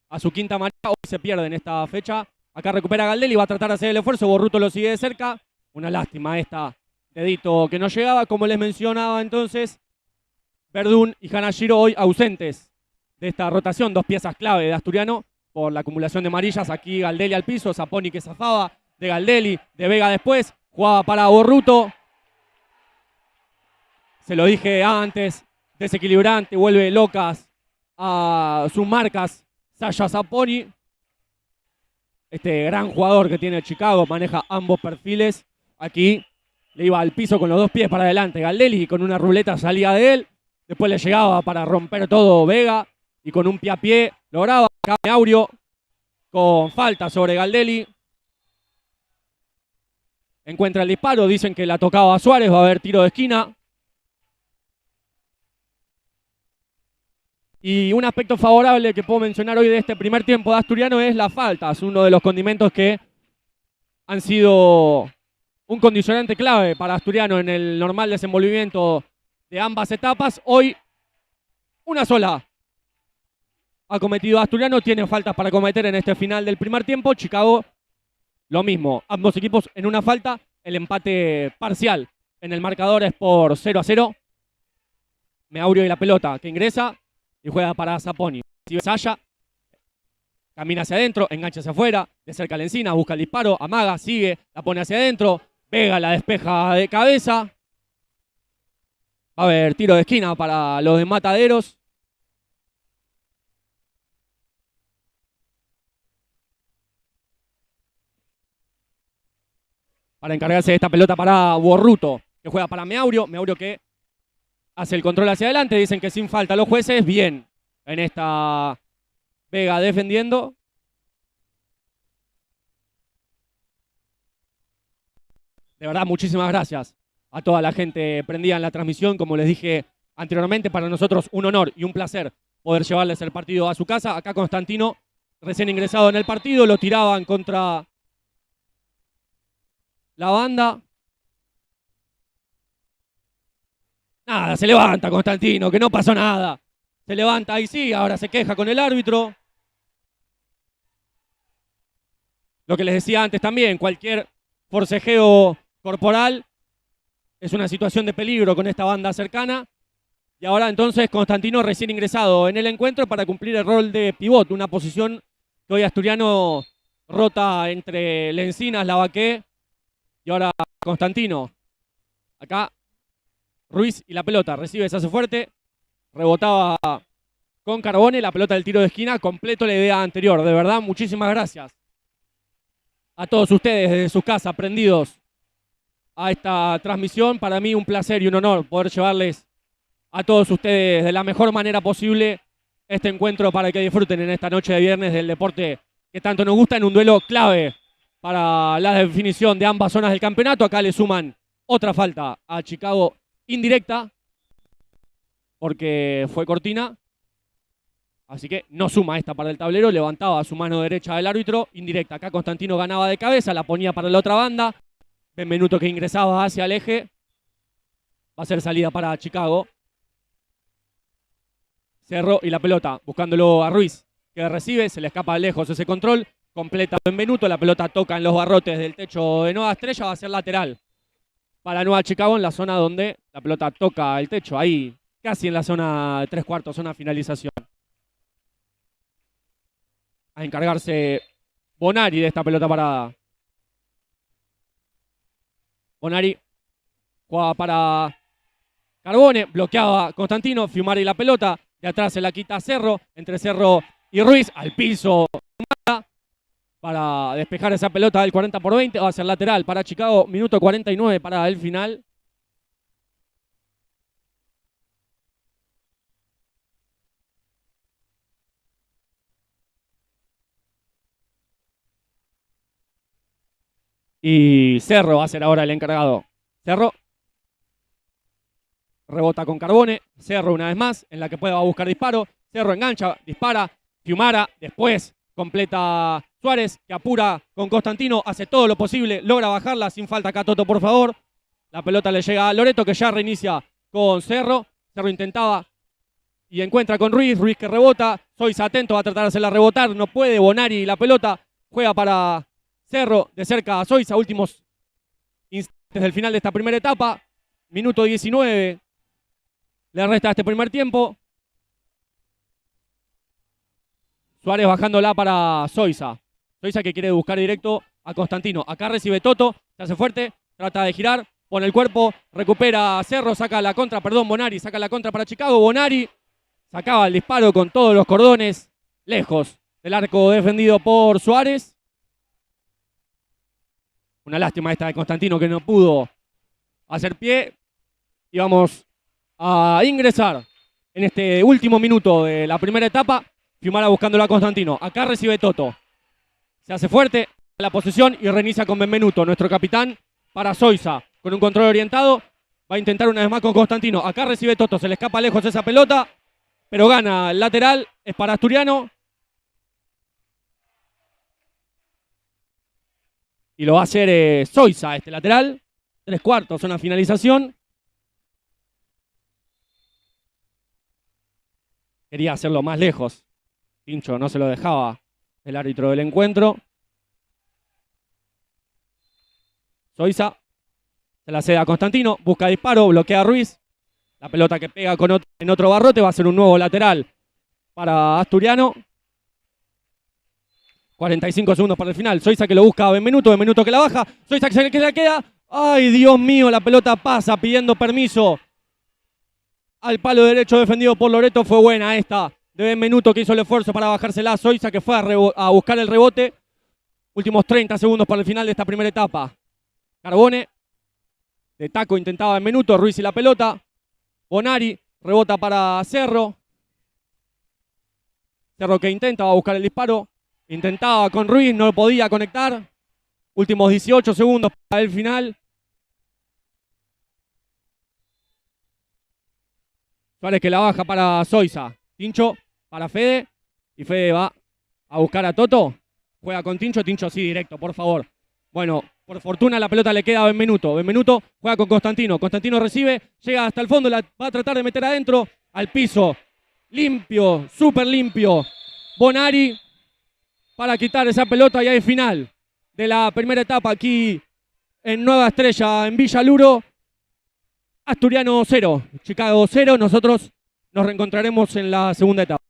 a su quinta amarilla, hoy se pierden esta fecha. Acá recupera Galdelli, va a tratar de hacer el esfuerzo, Borruto lo sigue de cerca. Una lástima esta, dedito que no llegaba, como les mencionaba entonces. Verdún y Hanashiro hoy ausentes de esta rotación, dos piezas clave de Asturiano por la acumulación de amarillas. Aquí Galdelli al piso, Zapponi que zafaba de Galdelli, de Vega después, jugaba para Borruto. Se lo dije antes, desequilibrante, vuelve locas a sus marcas Saya Zapponi. Este gran jugador que tiene Chicago, maneja ambos perfiles. Aquí le iba al piso con los dos pies para adelante Galdelli, con una ruleta salía de él. Después le llegaba para romper todo Vega y con un pie a pie lograba. Acá Meaurio con falta sobre Galdelli. Encuentra el disparo, dicen que la tocaba a Suárez, va a haber tiro de esquina. Y un aspecto favorable que puedo mencionar hoy de este primer tiempo de Asturiano es la falta. Es uno de los condimentos que han sido un condicionante clave para Asturiano en el normal desenvolvimiento de ambas etapas. Hoy una sola ha cometido Asturiano, tiene faltas para cometer en este final del primer tiempo. Chicago, lo mismo, ambos equipos en una falta. El empate parcial en el marcador es por 0-0. Meaurio y la pelota que ingresa y juega para Zapponi. Saya camina hacia adentro, engancha hacia afuera, de cerca Lencina, busca el disparo, amaga, sigue, la pone hacia adentro, Vega la despeja de cabeza. Va a haber tiro de esquina para los de Mataderos. Para encargarse de esta pelota para Borruto, que juega para Meaurio. Meaurio que hace el control hacia adelante. Dicen que sin falta los jueces. Bien en esta Vega defendiendo. De verdad, muchísimas gracias a toda la gente prendida en la transmisión. Como les dije anteriormente, para nosotros un honor y un placer poder llevarles el partido a su casa. Acá Constantino, recién ingresado en el partido, lo tiraban contra la banda. Nada, se levanta Constantino, que no pasó nada. Se levanta, ahí sí, ahora se queja con el árbitro. Lo que les decía antes también, cualquier forcejeo corporal es una situación de peligro con esta banda cercana. Y ahora entonces Constantino recién ingresado en el encuentro para cumplir el rol de pivot, una posición que hoy Asturiano rota entre Lencinas, Lavaqué y ahora Constantino. Acá Ruiz y la pelota, recibe, se hace fuerte, rebotaba con Carbone, la pelota del tiro de esquina, completo la idea anterior. De verdad, muchísimas gracias a todos ustedes desde sus casas, prendidos a esta transmisión. Para mí un placer y un honor poder llevarles a todos ustedes de la mejor manera posible este encuentro para que disfruten en esta noche de viernes del deporte que tanto nos gusta, en un duelo clave para la definición de ambas zonas del campeonato. Acá le suman otra falta a Chicago indirecta, porque fue cortina, así que no suma esta para el tablero. Levantaba su mano derecha del árbitro, indirecta. Acá Constantino ganaba de cabeza, la ponía para la otra banda. Benvenuto, que ingresaba hacia el eje, va a ser salida para Chicago. Cerro y la pelota, buscándolo a Ruiz, que recibe, se le escapa lejos ese control. Completa Benvenuto, la pelota toca en los barrotes del techo de Nueva Estrella, va a ser lateral para Nueva Chicago, en la zona donde la pelota toca el techo, ahí casi en la zona de 3/4, zona finalización. A encargarse Bonari de esta pelota parada. Bonari jugaba para Carbone, bloqueaba Constantino, Fiumari la pelota, de atrás se la quita Cerro, entre Cerro y Ruiz, al piso para despejar esa pelota del 40/20, va a ser lateral para Chicago, minuto 49 para el final. Y Cerro va a ser ahora el encargado. Cerro rebota con Carbone, Cerro una vez más, en la que puede, va a buscar disparo. Cerro engancha, dispara, Fiumara, después completa Suárez, que apura con Constantino, hace todo lo posible, logra bajarla, sin falta acá Toto, por favor. La pelota le llega a Loreto, que ya reinicia con Cerro. Cerro intentaba y encuentra con Ruiz, Ruiz que rebota. Soiza atento, va a tratar de hacerla rebotar, no puede. Bonari la pelota, juega para Cerro, de cerca a Soiza, últimos instantes del final de esta primera etapa. Minuto 19 le resta este primer tiempo. Suárez bajándola para Soiza. Soiza, que quiere buscar directo a Constantino. Acá recibe Toto, se hace fuerte, trata de girar, pone el cuerpo, recupera Cerro, saca la contra, perdón, Bonari, saca la contra para Chicago. Bonari sacaba el disparo con todos los cordones, lejos del arco defendido por Suárez. Una lástima esta de Constantino, que no pudo hacer pie. Y vamos a ingresar en este último minuto de la primera etapa. Fiumara buscándola a Constantino. Acá recibe Toto. Se hace fuerte la posesión y reinicia con Benvenuto, nuestro capitán, para Soiza. Con un control orientado, va a intentar una vez más con Constantino. Acá recibe Toto, se le escapa lejos esa pelota, pero gana el lateral, es para Asturiano. Y lo va a hacer Soiza, este lateral. 3/4, zona finalización. Quería hacerlo más lejos. Tincho no se lo dejaba el árbitro del encuentro. Soiza se la cede a Constantino, busca disparo, bloquea a Ruiz. La pelota que pega en otro barrote, va a ser un nuevo lateral para Asturiano. 45 segundos para el final. Soiza que lo busca a Benvenuto, Benvenuto que la baja. Soiza que se la queda. ¡Ay, Dios mío! La pelota pasa pidiendo permiso al palo derecho defendido por Loreto. Fue buena esta de Benvenuto, que hizo el esfuerzo para bajársela. Soiza que fue a buscar el rebote. Últimos 30 segundos para el final de esta primera etapa. Carbone de taco intentaba Benvenuto, Ruiz y la pelota. Bonari rebota para Cerro. Cerro que intenta, va a buscar el disparo. Intentaba con Ruiz, no podía conectar. Últimos 18 segundos para el final. Suárez que la baja para Soiza. Tincho para Fede. Y Fede va a buscar a Toto. Juega con Tincho. Tincho sí, directo, por favor. Bueno, por fortuna la pelota le queda a Benvenuto. Benvenuto juega con Constantino. Constantino recibe, llega hasta el fondo, la va a tratar de meter adentro. Al piso. Limpio, súper limpio. Bonari para quitar esa pelota y hay final de la primera etapa aquí en Nueva Estrella, en Villa Luro. Asturiano 0, Chicago 0. Nosotros nos reencontraremos en la segunda etapa.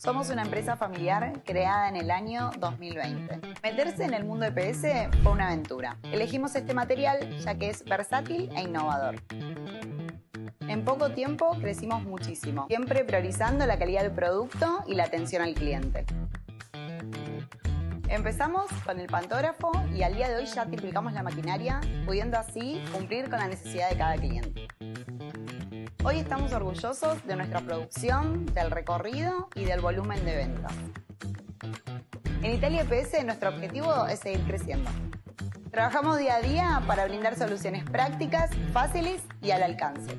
Somos una empresa familiar creada en el año 2020. Meterse en el mundo EPS fue una aventura. Elegimos este material ya que es versátil e innovador. En poco tiempo crecimos muchísimo, siempre priorizando la calidad del producto y la atención al cliente. Empezamos con el pantógrafo y al día de hoy ya triplicamos la maquinaria, pudiendo así cumplir con la necesidad de cada cliente. Hoy estamos orgullosos de nuestra producción, del recorrido y del volumen de ventas. En Italia EPS nuestro objetivo es seguir creciendo. Trabajamos día a día para brindar soluciones prácticas, fáciles y al alcance.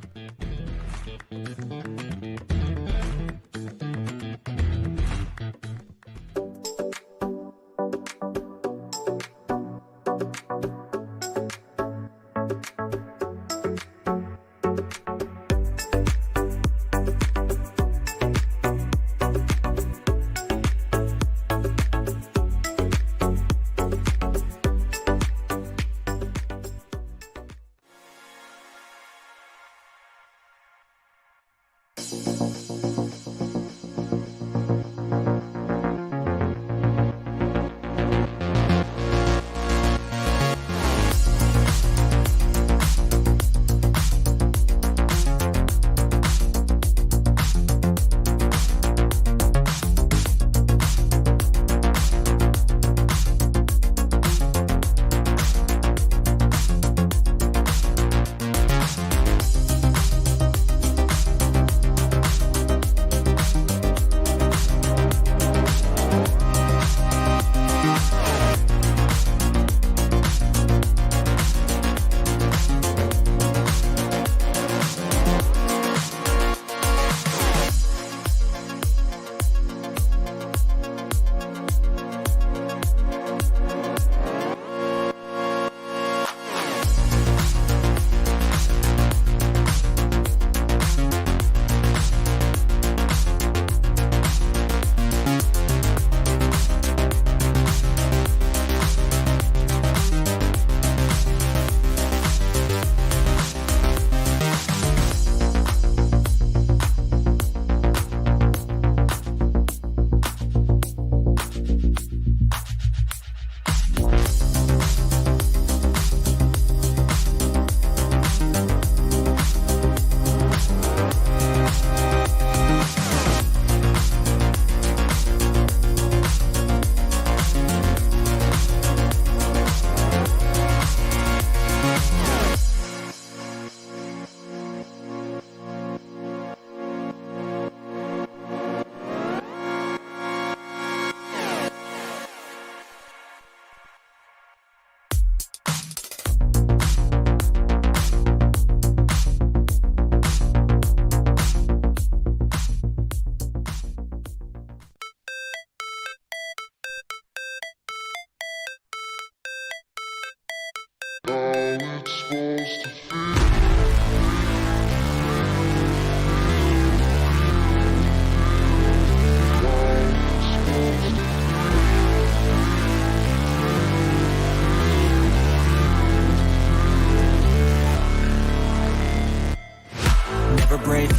Never break,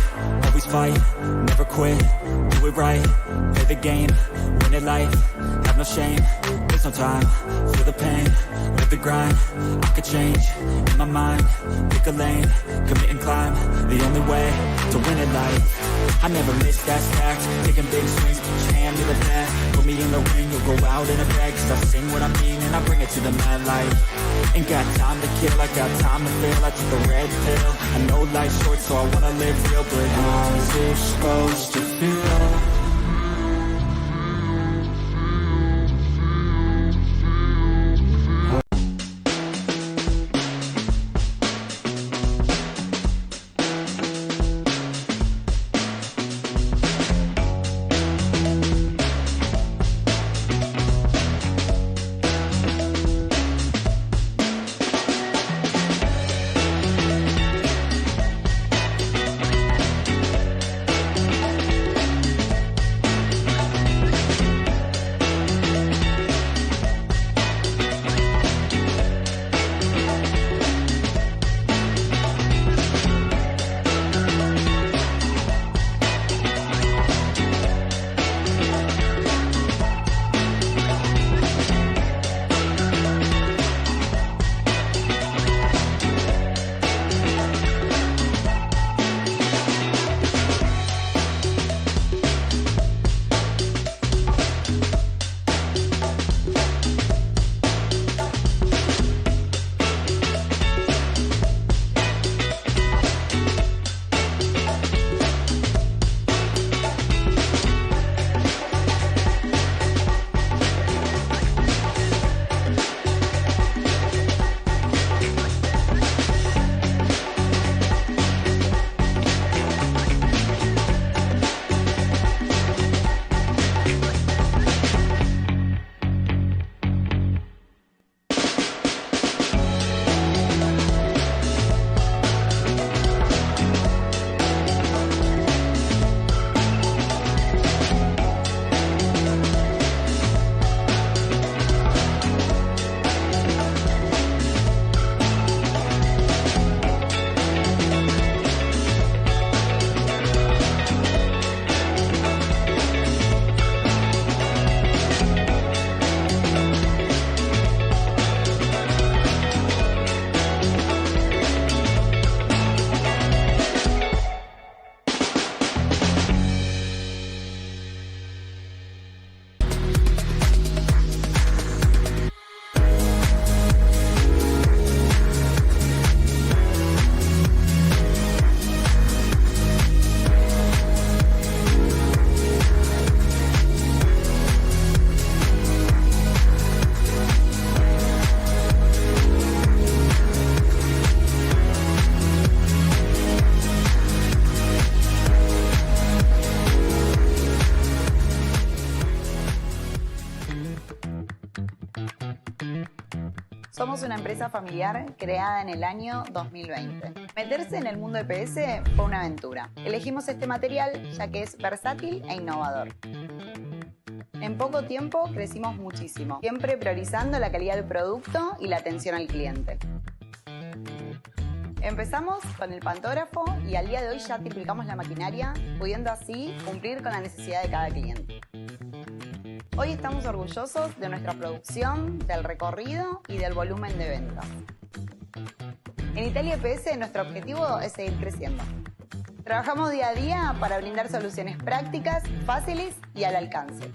always fight, never quit, do it right, play the game, win it life, have no shame, there's no time, feel the pain, live the grind, I could change, in my mind, pick a lane, commit and climb, the only way to win it life. I never miss that stack, taking big swings, put your hand to the bat, put me in the ring, you'll go out in a bag, cause I sing what I mean and I bring it to the mad light. Ain't got time to kill, I got time to feel, I took the red pill, I know life's short so I wanna live real, but how's it supposed to feel? Somos una empresa familiar creada en el año 2020. Meterse en el mundo EPS fue una aventura. Elegimos este material ya que es versátil e innovador. En poco tiempo crecimos muchísimo, siempre priorizando la calidad del producto y la atención al cliente. Empezamos con el pantógrafo y al día de hoy ya triplicamos la maquinaria, pudiendo así cumplir con la necesidad de cada cliente. Hoy estamos orgullosos de nuestra producción, del recorrido y del volumen de ventas. En Italia EPS nuestro objetivo es seguir creciendo. Trabajamos día a día para brindar soluciones prácticas, fáciles y al alcance.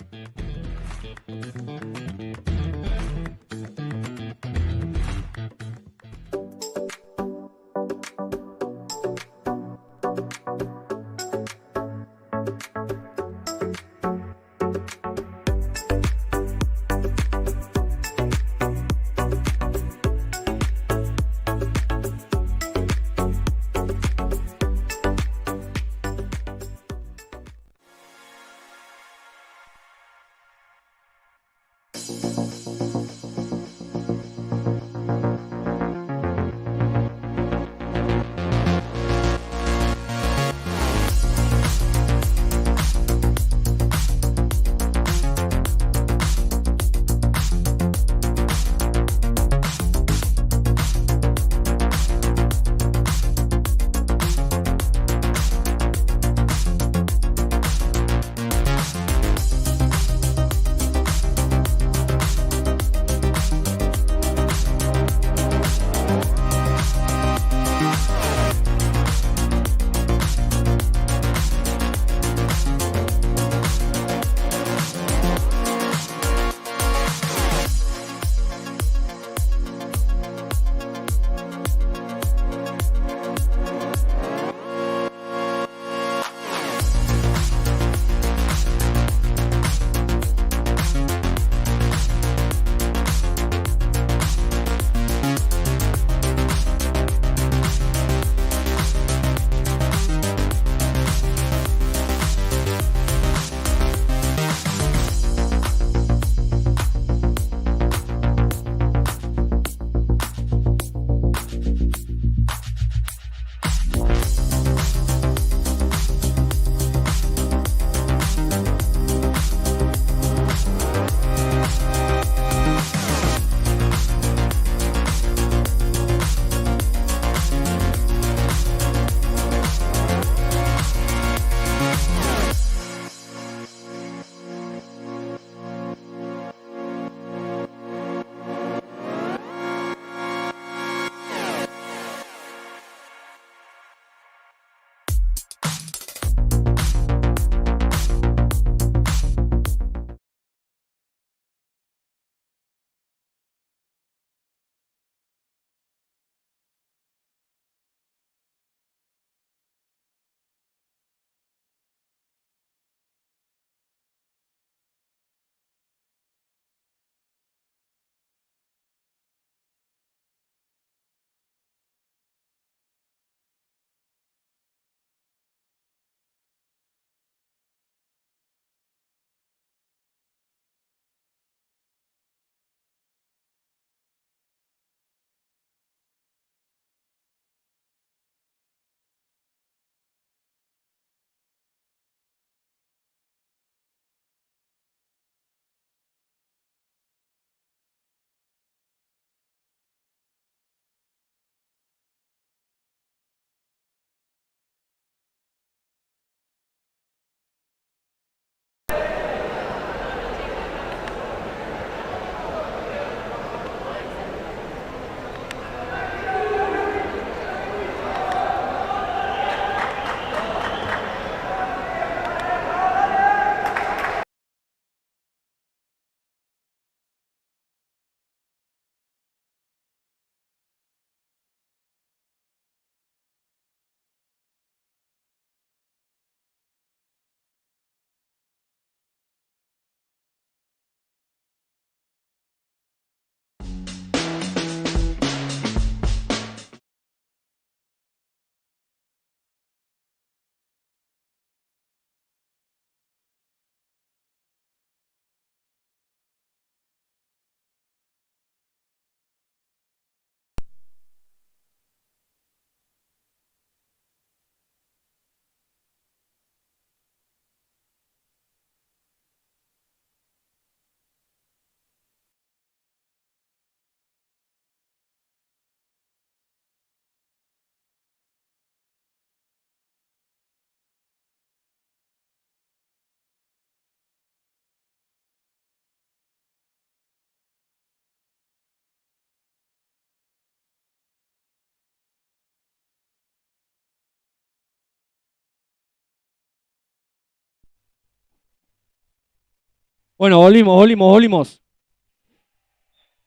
Bueno, volvimos.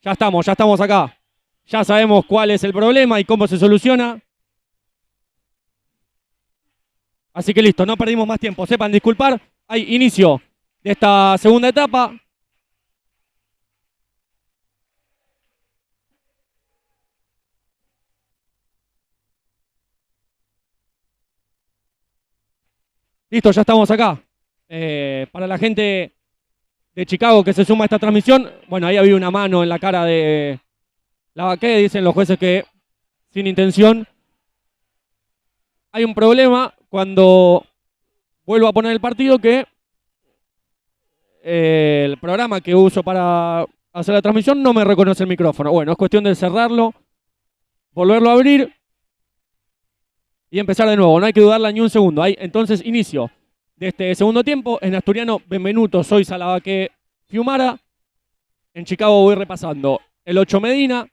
Ya estamos acá. Ya sabemos cuál es el problema y cómo se soluciona. Así que listo, no perdimos más tiempo. Sepan disculpar. Hay inicio de esta segunda etapa. Listo, ya estamos acá. Para la gente de Chicago que se suma a esta transmisión, bueno, ahí había una mano en la cara de Lavaque, dicen los jueces que sin intención. Hay un problema cuando vuelvo a poner el partido que el programa que uso para hacer la transmisión no me reconoce el micrófono. Bueno, es cuestión de cerrarlo, volverlo a abrir y empezar de nuevo. No hay que dudarla ni un segundo. Hay entonces inicio de este segundo tiempo. En asturiano, Benvenuto, soy Lavaque Fiumara. En Chicago voy repasando el 8 Medina,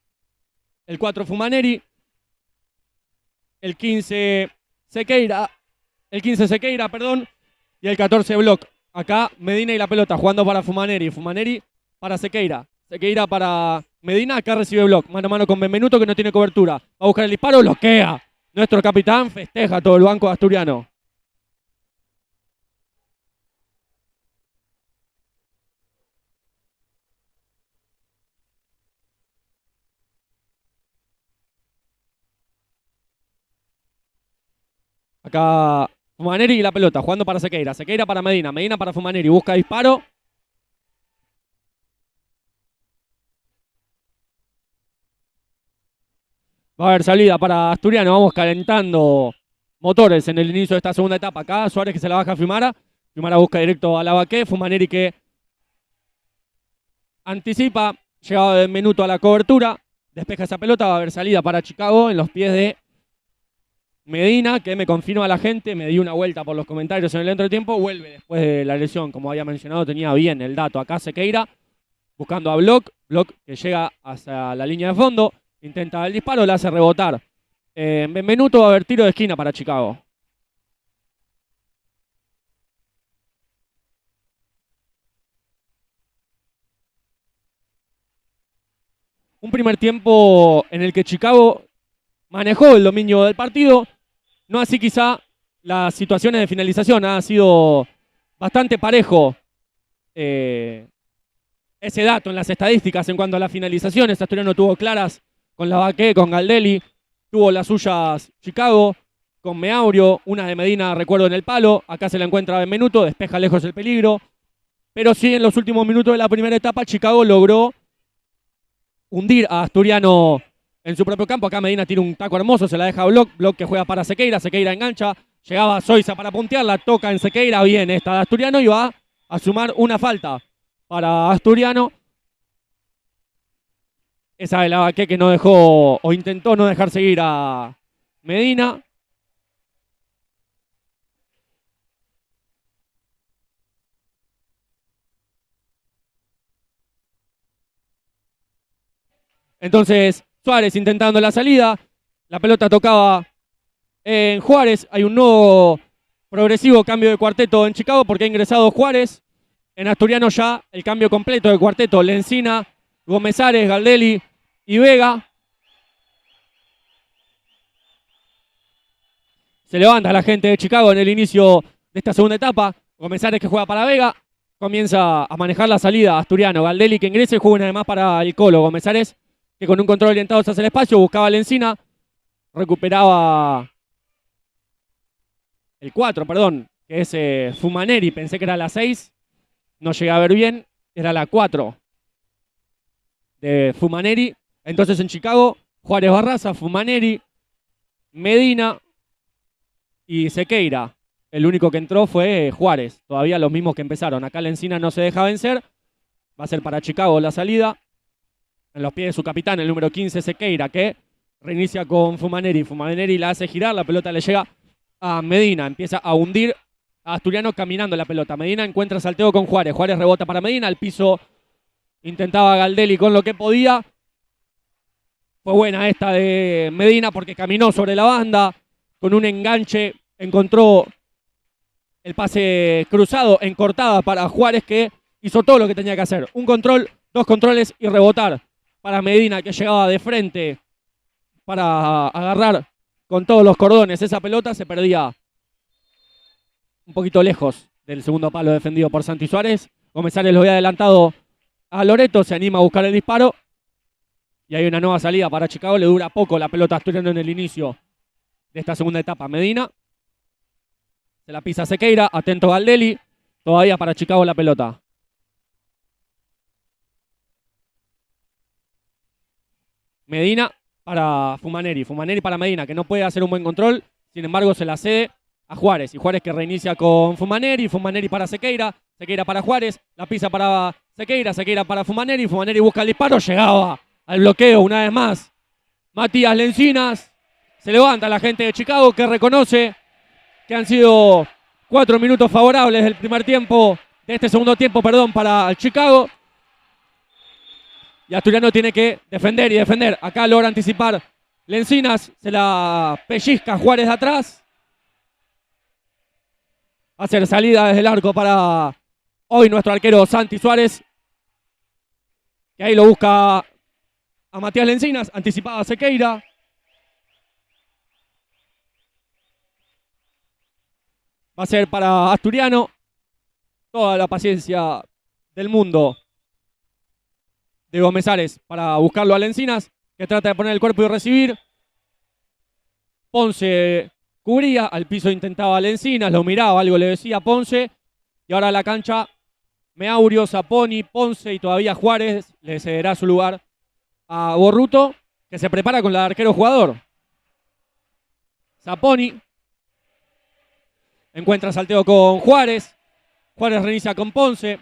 el 4 Fumaneri, el 15 Sequeira, y el 14 Block. Acá Medina y la pelota jugando para Fumaneri, Fumaneri para Sequeira, Sequeira para Medina, acá recibe Block, mano a mano con Benvenuto que no tiene cobertura. Va a buscar el disparo, bloquea. Nuestro capitán festeja todo el banco asturiano. Acá Fumaneri y la pelota, jugando para Sequeira. Sequeira para Medina, Medina para Fumaneri. Busca disparo. Va a haber salida para Asturiano. Vamos calentando motores en el inicio de esta segunda etapa. Acá Suárez que se la baja a Fiumara. Fiumara busca directo a Lavaque. Fumaneri que anticipa. Llegaba de minuto a la cobertura. Despeja esa pelota. Va a haber salida para Chicago en los pies de Medina, que me confirma la gente, me dio una vuelta por los comentarios en el entretiempo, vuelve después de la lesión, como había mencionado, tenía bien el dato acá Sequeira, buscando a Block que llega hacia la línea de fondo, intenta el disparo, la hace rebotar. En Benvenuto va a haber tiro de esquina para Chicago. Un primer tiempo en el que Chicago manejó el dominio del partido, no así quizá las situaciones de finalización, ha sido bastante parejo ese dato en las estadísticas en cuanto a las finalizaciones. Asturiano tuvo claras con Lavaque, con Galdelli, tuvo las suyas Chicago, con Meaurio, una de Medina recuerdo en el palo, acá se la encuentra Benvenuto, despeja lejos el peligro, pero sí en los últimos minutos de la primera etapa Chicago logró hundir a Asturiano en su propio campo. Acá Medina tira un taco hermoso, se la deja a Block que juega para Sequeira, Sequeira engancha, llegaba Zoiza para puntearla, toca en Sequeira, bien esta de Asturiano y va a sumar una falta para Asturiano. Esa de Lavaque que no dejó o intentó no dejar seguir a Medina. Entonces Suárez intentando la salida, la pelota tocaba en Juárez, hay un nuevo progresivo cambio de cuarteto en Chicago porque ha ingresado Juárez, en Asturiano ya el cambio completo de cuarteto, Lencina, Gómez Ares, Galdelli y Vega. Se levanta la gente de Chicago en el inicio de esta segunda etapa, Gómez Ares que juega para Vega, comienza a manejar la salida Asturiano, Galdelli que ingresa y juega además para el Colo, Gómez Ares que con un control orientado hacia el espacio, buscaba la encina, recuperaba el 4, perdón, que es Fumaneri, pensé que era la 6, no llegué a ver bien, era la 4 de Fumaneri. Entonces en Chicago, Juárez Barraza, Fumaneri, Medina y Sequeira. El único que entró fue Juárez, todavía los mismos que empezaron. Acá la encina no se deja vencer, va a ser para Chicago la salida. En los pies de su capitán, el número 15, Sequeira, que reinicia con Fumaneri. Fumaneri la hace girar, la pelota le llega a Medina. Empieza a hundir a Asturiano caminando la pelota. Medina encuentra salteo con Juárez. Juárez rebota para Medina. Al piso intentaba Galdelli con lo que podía. Fue buena esta de Medina porque caminó sobre la banda. Con un enganche encontró el pase cruzado en cortada para Juárez que hizo todo lo que tenía que hacer. Un control, 2 controles y rebotar para Medina, que llegaba de frente para agarrar con todos los cordones esa pelota. Se perdía un poquito lejos del segundo palo defendido por Santi Suárez. Gómez Ares lo había adelantado a Loreto, se anima a buscar el disparo. Y hay una nueva salida para Chicago. Le dura poco la pelota a Asturiano en el inicio de esta segunda etapa. Medina se la pisa Sequeira, atento Galdelli. Todavía para Chicago la pelota. Medina para Fumaneri. Fumaneri para Medina, que no puede hacer un buen control. Sin embargo, se la cede a Juárez. Y Juárez que reinicia con Fumaneri. Fumaneri para Sequeira. Sequeira para Juárez. La pisa para Sequeira. Sequeira para Fumaneri. Fumaneri busca el disparo. Llegaba al bloqueo una vez más Matías Lencinas. Se levanta la gente de Chicago, que reconoce que han sido 4 minutos favorables del primer tiempo, de este segundo tiempo, perdón, para Chicago. Y Asturiano tiene que defender y defender. Acá logra anticipar Lencinas, se la pellizca Juárez de atrás. Hacer salida desde el arco para hoy nuestro arquero Santi Suárez, que ahí lo busca a Matías Lencinas, anticipada Sequeira. Va a ser para Asturiano. Toda la paciencia del mundo de Gómez Ares para buscarlo a Lencinas, que trata de poner el cuerpo y recibir. Ponce cubría, al piso intentaba Lencinas, lo miraba, algo le decía Ponce. Y ahora a la cancha Meaurio, Saponi, Ponce y todavía Juárez le cederá su lugar a Borruto, que se prepara con la de arquero jugador. Saponi encuentra salteo con Juárez. Juárez reinicia con Ponce.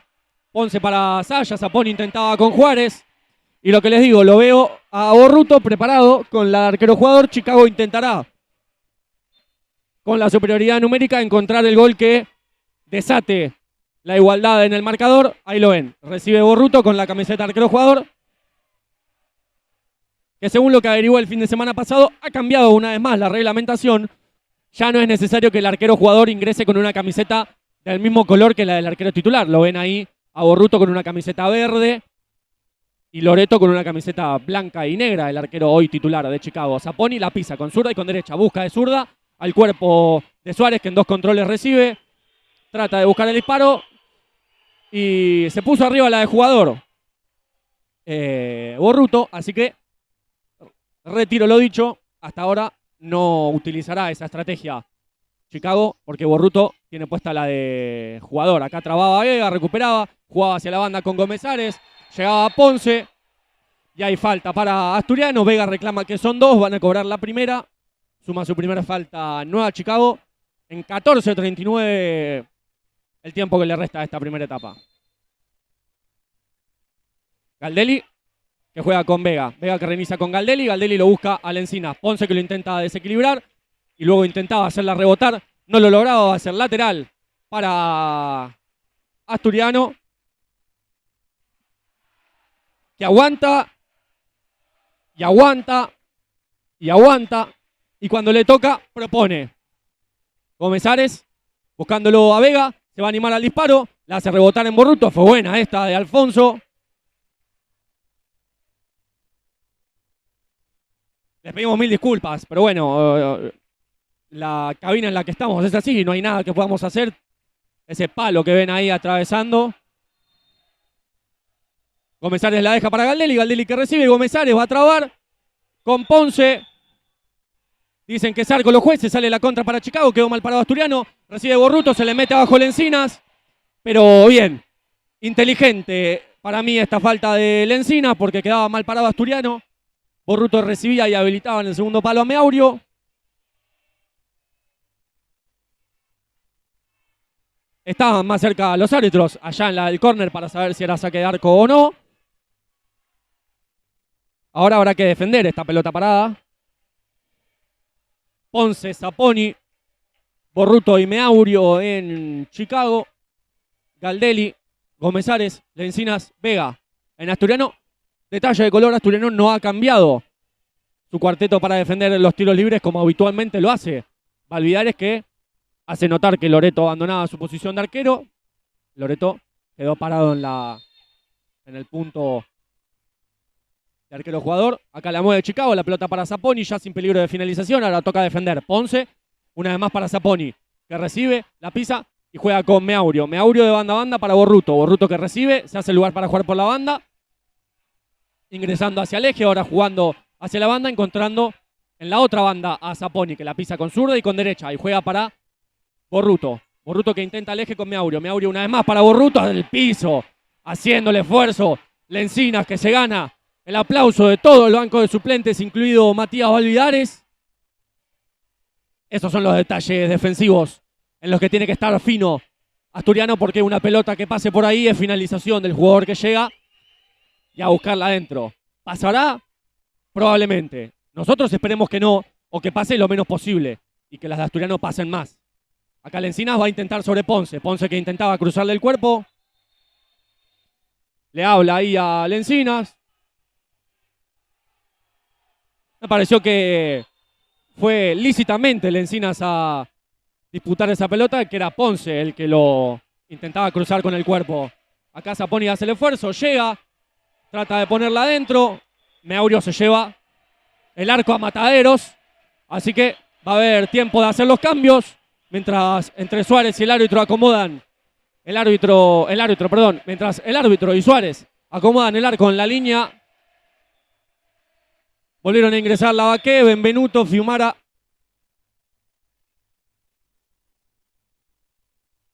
Ponce para Saya. Saponi intentaba con Juárez. Y lo que les digo, lo veo a Borruto preparado con la de arquero jugador. Chicago intentará, con la superioridad numérica, encontrar el gol que desate la igualdad en el marcador. Ahí lo ven. Recibe Borruto con la camiseta de arquero jugador, que según lo que averiguó el fin de semana pasado, ha cambiado una vez más la reglamentación. Ya no es necesario que el arquero jugador ingrese con una camiseta del mismo color que la del arquero titular. Lo ven ahí a Borruto con una camiseta verde y Loreto con una camiseta blanca y negra, el arquero hoy titular de Chicago. Saponi la pisa con zurda y con derecha. Busca de zurda al cuerpo de Suárez, que en 2 controles recibe. Trata de buscar el disparo y se puso arriba la de jugador Borruto. Así que retiro lo dicho. Hasta ahora no utilizará esa estrategia Chicago, porque Borruto tiene puesta la de jugador. Acá trababa Vega, recuperaba, jugaba hacia la banda con Gómez Ares, llegaba a Ponce y hay falta para Asturiano. Vega reclama que son 2, van a cobrar la primera. Suma su primera falta Nueva Chicago en 14:39 el tiempo que le resta a esta primera etapa. Galdelli, que juega con Vega. Vega que reinicia con Galdelli. Galdelli lo busca a Lencinas. Ponce que lo intenta desequilibrar y luego intentaba hacerla rebotar. No lo lograba, va a ser lateral para Asturiano, que aguanta y aguanta y aguanta. Y cuando le toca, propone. Gómez Ares, buscándolo a Vega, se va a animar al disparo. La hace rebotar en Borruto. Fue buena esta de Alfonso. Les pedimos 1000 disculpas, pero bueno, la cabina en la que estamos es así, no hay nada que podamos hacer. Ese palo que ven ahí atravesando. Gómez Ares la deja para Galdelli, Galdelli que recibe, Gómez Ares va a trabar con Ponce. Dicen que es arco los jueces, sale la contra para Chicago, quedó mal parado Asturiano, recibe Borruto, se le mete abajo Lencinas, pero bien, inteligente para mí esta falta de Lencinas porque quedaba mal parado Asturiano. Borruto recibía y habilitaba en el segundo palo a Meaurio. Estaban más cerca los árbitros allá en la del córner para saber si era saque de arco o no. Ahora habrá que defender esta pelota parada. Ponce, Saponi, Borruto y Meaurio en Chicago. Galdelli, Gómez Ares, Lencinas, Vega. En Asturiano, detalle de color, Asturiano no ha cambiado su cuarteto para defender los tiros libres como habitualmente lo hace. Valvidares, que hace notar que Loreto abandonaba su posición de arquero. Loreto quedó parado en el punto de arquero jugador. Acá la mueve Chicago, la pelota para Zapponi, ya sin peligro de finalización. Ahora toca defender Ponce. Una vez más para Zapponi, que recibe, la pisa y juega con Meaurio. Meaurio de banda a banda para Borruto. Borruto que recibe, se hace lugar para jugar por la banda. Ingresando hacia el eje, ahora jugando hacia la banda, encontrando en la otra banda a Zapponi, que la pisa con zurda y con derecha. Y juega para Borruto. Borruto que intenta el eje con Meaurio. Meaurio una vez más para Borruto, al piso, haciendo el esfuerzo. Lencinas que se gana el aplauso de todo el banco de suplentes, incluido Matías Valvidares. Esos son los detalles defensivos en los que tiene que estar fino Asturiano, porque una pelota que pase por ahí es finalización del jugador que llega y a buscarla adentro. ¿Pasará? Probablemente. Nosotros esperemos que no, o que pase lo menos posible y que las de Asturiano pasen más. Acá Lencinas va a intentar sobre Ponce. Ponce que intentaba cruzarle el cuerpo. Le habla ahí a Lencinas. Me pareció que fue lícitamente Lencinas a disputar esa pelota, que era Ponce el que lo intentaba cruzar con el cuerpo. Acá Zapponi hace el esfuerzo, llega, trata de ponerla adentro. Meaurio se lleva el arco a Mataderos. Así que va a haber tiempo de hacer los cambios. Mientras entre Suárez y el árbitro acomodan mientras el árbitro y Suárez acomodan el arco en la línea. Volvieron a ingresar Lavaqué, Benvenuto, Fiumara.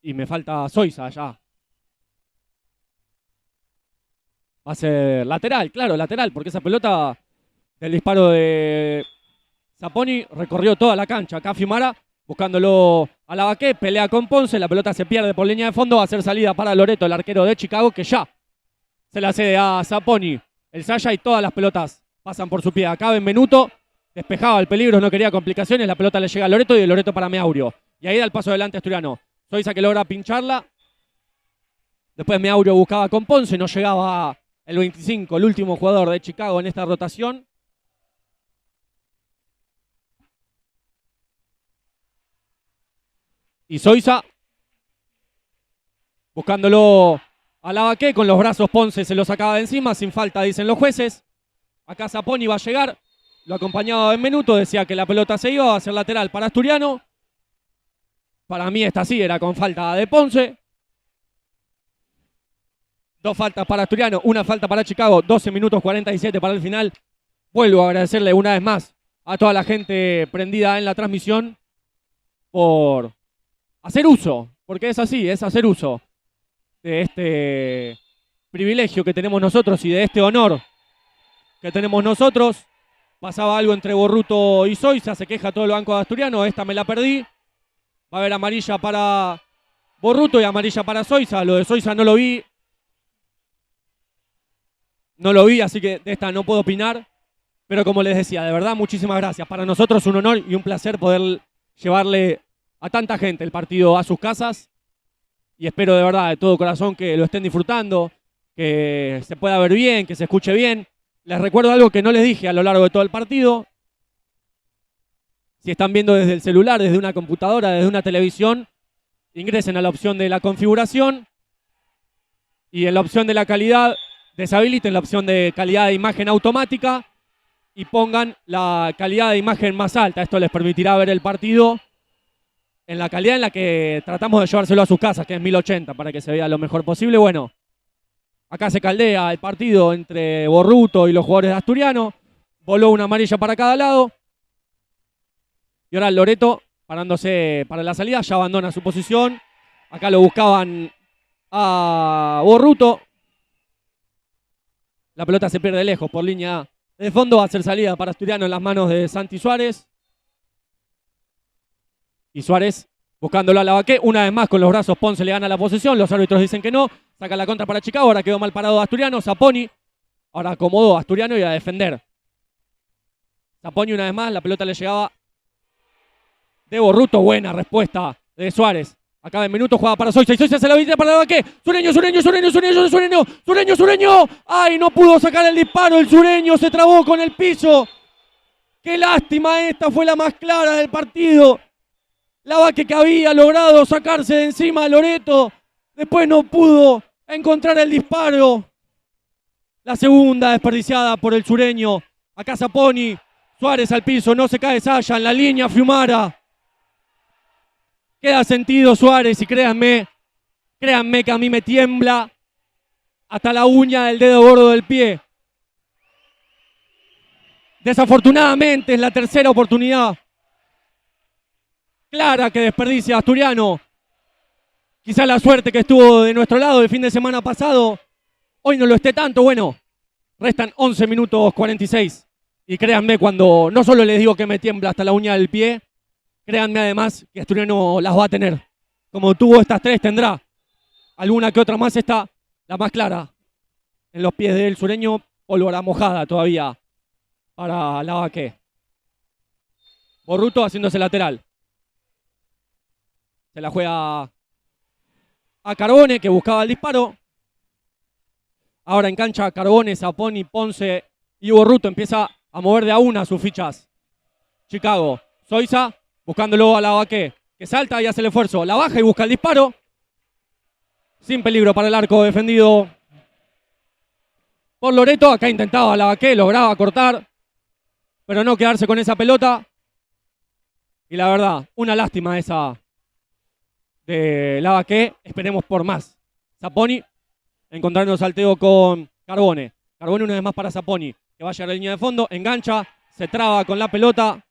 Y me falta Zoiza allá. Va a ser lateral, claro, lateral, porque esa pelota del disparo de Zapponi recorrió toda la cancha. Acá Fiumara buscándolo a Lavaqué, pelea con Ponce, la pelota se pierde por línea de fondo, va a ser salida para Loreto, el arquero de Chicago, que ya se la cede a Zapponi. El Saya y todas las pelotas pasan por su pie. Acá Benvenuto despejaba el peligro, no quería complicaciones, la pelota le llega a Loreto y de Loreto para Meaurio. Y ahí da el paso adelante Asturiano. Zoiza que logra pincharla. Después Meaurio buscaba con Ponce, no llegaba el 25, el último jugador de Chicago en esta rotación. Y Zoiza buscándolo a Lavaqué, con los brazos Ponce se lo sacaba de encima, sin falta dicen los jueces. Acá Zapponi va a llegar, lo acompañaba Benvenuto, decía que la pelota se iba, va a ser lateral para Asturiano. Para mí esta sí era con falta de Ponce. 2 faltas para Asturiano, 1 falta para Chicago, 12 minutos 47 para el final. Vuelvo a agradecerle una vez más a toda la gente prendida en la transmisión por hacer uso, porque es así, es hacer uso de este privilegio que tenemos nosotros y de este honor que tenemos nosotros. Pasaba algo entre Borruto y Zoiza, se queja todo el banco de Asturiano, esta me la perdí. Va a haber amarilla para Borruto y amarilla para Zoiza. Lo de Zoiza no lo vi. No lo vi, así que de esta no puedo opinar. Pero como les decía, de verdad, muchísimas gracias. Para nosotros un honor y un placer poder llevarle a tanta gente el partido a sus casas. Y espero de verdad, de todo corazón, que lo estén disfrutando, que se pueda ver bien, que se escuche bien. Les recuerdo algo que no les dije a lo largo de todo el partido. Si están viendo desde el celular, desde una computadora, desde una televisión, ingresen a la opción de la configuración y en la opción de la calidad, deshabiliten la opción de calidad de imagen automática y pongan la calidad de imagen más alta. Esto les permitirá ver el partido en la calidad en la que tratamos de llevárselo a sus casas, que es 1080, para que se vea lo mejor posible. Bueno, acá se caldea el partido entre Borruto y los jugadores de Asturiano. Voló una amarilla para cada lado. Y ahora Loreto, parándose para la salida, ya abandona su posición. Acá lo buscaban a Borruto. La pelota se pierde lejos por línea de fondo. Va a ser salida para Asturiano en las manos de Santi Suárez. Y Suárez buscándolo a Lavaqué. Una vez más con los brazos Ponce le gana la posesión. Los árbitros dicen que no. Saca la contra para Chicago. Ahora quedó mal parado Asturiano. Zapponi. Ahora acomodó a Asturiano y a defender. Zapponi una vez más. La pelota le llegaba de Borruto. Buena respuesta de Suárez. Acá Benvenuto juega para Zoiza. Y Zoiza se la visita para Lavaqué. Sureño. ¡Ay! No pudo sacar el disparo. El sureño se trabó con el piso. ¡Qué lástima! Esta fue la más clara del partido. Lavaqué que había logrado sacarse de encima a Loreto. Después no pudo encontrar el disparo. La segunda desperdiciada por el sureño. Acá Zapponi, Suárez al piso, no se cae Saya, en la línea Fiumara. Queda sentido Suárez y créanme que a mí me tiembla hasta la uña del dedo gordo del pie. Desafortunadamente es la tercera oportunidad clara que desperdicia Asturiano. Quizá la suerte que estuvo de nuestro lado el fin de semana pasado, hoy no lo esté tanto. Bueno, restan 11 minutos 46. Y créanme, cuando no solo les digo que me tiembla hasta la uña del pie, créanme además que Asturiano las va a tener. Como tuvo estas tres, tendrá alguna que otra más. Está la más clara en los pies del sureño, pólvora mojada todavía para Lavaque. Borruto haciéndose lateral. Se la juega a Carbone, que buscaba el disparo. Ahora en cancha Carbone, Zapponi, Ponce y Borruto empieza a mover de a una sus fichas. Chicago, Zoiza buscándolo a Lavaque, que salta y hace el esfuerzo. La baja y busca el disparo. Sin peligro para el arco defendido por Loreto. Acá intentaba Lavaque, lograba cortar, pero no quedarse con esa pelota. Y la verdad, una lástima esa de Lavaque. Esperemos por más. Zapponi encontrando salteo con Carbone. Carbone una vez más para Zapponi, que va a llegar a la línea de fondo, engancha, se traba con la pelota.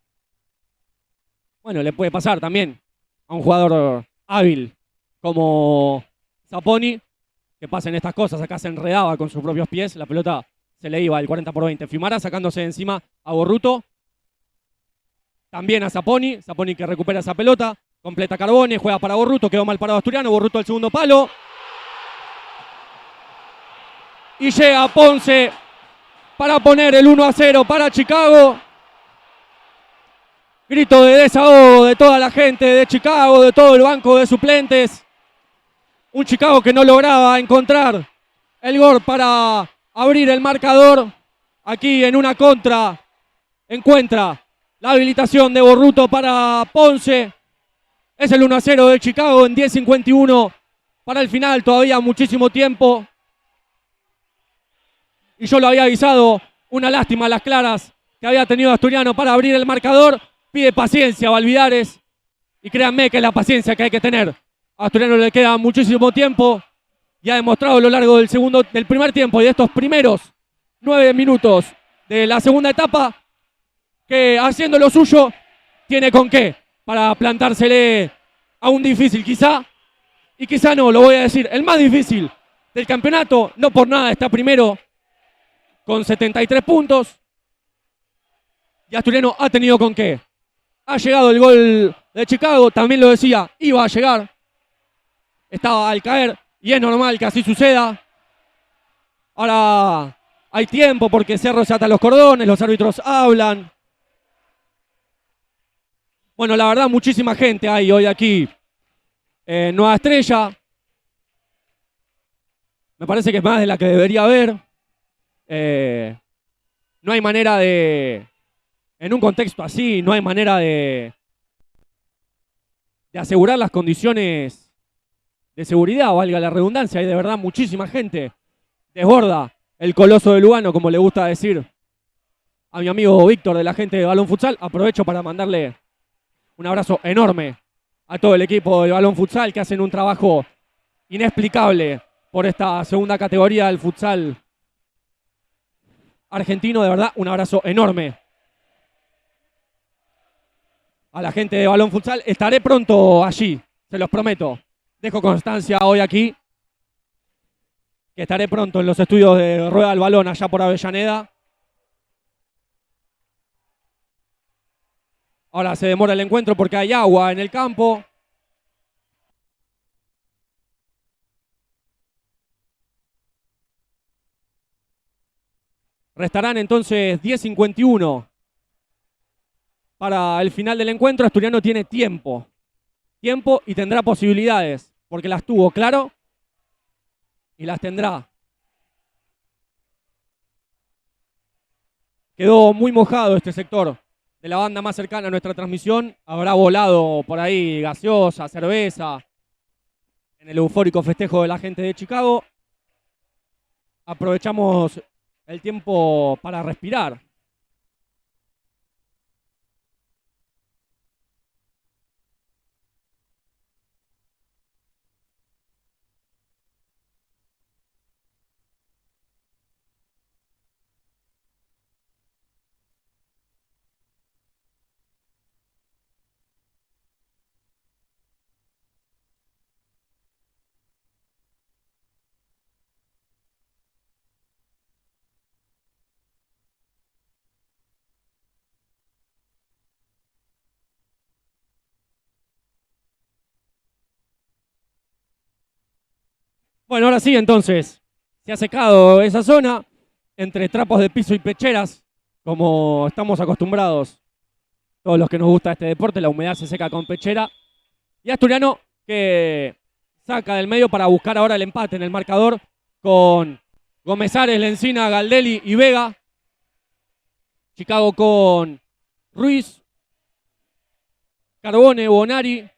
Bueno, le puede pasar también a un jugador hábil como Zapponi, que pasen estas cosas. Acá se enredaba con sus propios pies, la pelota se le iba el 40/20. Fiumara sacándose de encima a Borruto. También a Zapponi, Zapponi que recupera esa pelota, completa Carbone, juega para Borruto, quedó mal parado Asturiano, Borruto al segundo palo. Y llega Ponce para poner el 1-0 para Chicago. Grito de desahogo de toda la gente de Chicago, de todo el banco de suplentes. Un Chicago que no lograba encontrar el gol para abrir el marcador. Aquí en una contra encuentra la habilitación de Borruto para Ponce. Es el 1-0 de Chicago en 10:51 para el final. Todavía muchísimo tiempo. Y yo lo había avisado, una lástima las claras que había tenido Asturiano para abrir el marcador. Pide paciencia a Valvidares y créanme que es la paciencia que hay que tener. A Asturiano le queda muchísimo tiempo y ha demostrado a lo largo del primer tiempo y de estos primeros 9 minutos de la segunda etapa que haciendo lo suyo tiene con qué para plantársele a un difícil quizá, y quizá no, lo voy a decir, el más difícil del campeonato. No por nada está primero con 73 puntos. Y Asturiano ha tenido con qué. Ha llegado el gol de Chicago, también lo decía, iba a llegar. Estaba al caer y es normal que así suceda. Ahora hay tiempo porque Cerro se ata los cordones, los árbitros hablan. Bueno, la verdad, muchísima gente hay hoy aquí en Nueva Estrella. Me parece que es más de la que debería haber. No hay manera de, en un contexto así, no hay manera de asegurar las condiciones de seguridad, valga la redundancia. Hay de verdad muchísima gente. Desborda el coloso de Lugano, como le gusta decir a mi amigo Víctor de la gente de Balón Futsal. Aprovecho para mandarle un abrazo enorme a todo el equipo de Balón Futsal, que hacen un trabajo inexplicable por esta segunda categoría del futsal argentino. De verdad, un abrazo enorme a la gente de Balón Futsal. Estaré pronto allí, se los prometo. Dejo constancia hoy aquí que estaré pronto en los estudios de Rueda del Balón allá por Avellaneda. Ahora se demora el encuentro porque hay agua en el campo. Restarán entonces 10:51 para el final del encuentro. Asturiano tiene tiempo y tendrá posibilidades, porque las tuvo, claro, y las tendrá. Quedó muy mojado este sector de la banda más cercana a nuestra transmisión. Habrá volado por ahí gaseosa, cerveza, en el eufórico festejo de la gente de Chicago. aprovechamos el tiempo para respirar. Bueno, ahora sí, entonces, se ha secado esa zona entre trapos de piso y pecheras, como estamos acostumbrados todos los que nos gusta este deporte. La humedad se seca con pechera. Y Asturiano que saca del medio para buscar ahora el empate en el marcador con Gomezares, Lencina, Galdelli y Vega. Chicago con Ruiz, Carbone, Bonari,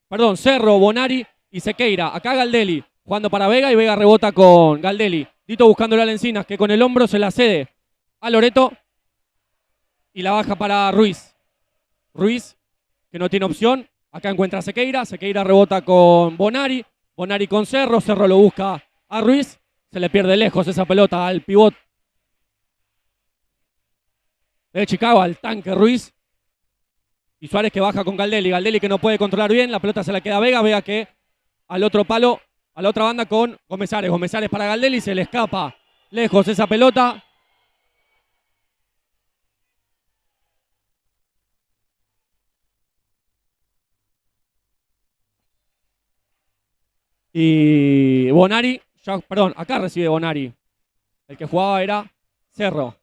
perdón, Cerro, Bonari y Sequeira. Acá Galdelli jugando para Vega y Vega rebota con Galdelli. Dito buscándole a Lencinas, que con el hombro se la cede a Loreto y la baja para Ruiz. Ruiz, que no tiene opción. Acá encuentra a Sequeira. Sequeira rebota con Bonari. Bonari con Cerro. Cerro lo busca a Ruiz. Se le pierde lejos esa pelota al pivot de Chicago, al tanque Ruiz. Y Suárez que baja con Galdelli. Galdelli que no puede controlar bien. La pelota se la queda a Vega. Vega que al otro palo, a la otra banda con Gomezares. Gomezares para Galdelli. Se le escapa lejos esa pelota. Y Bonari, perdón, acá recibe Bonari. El que jugaba era Cerro.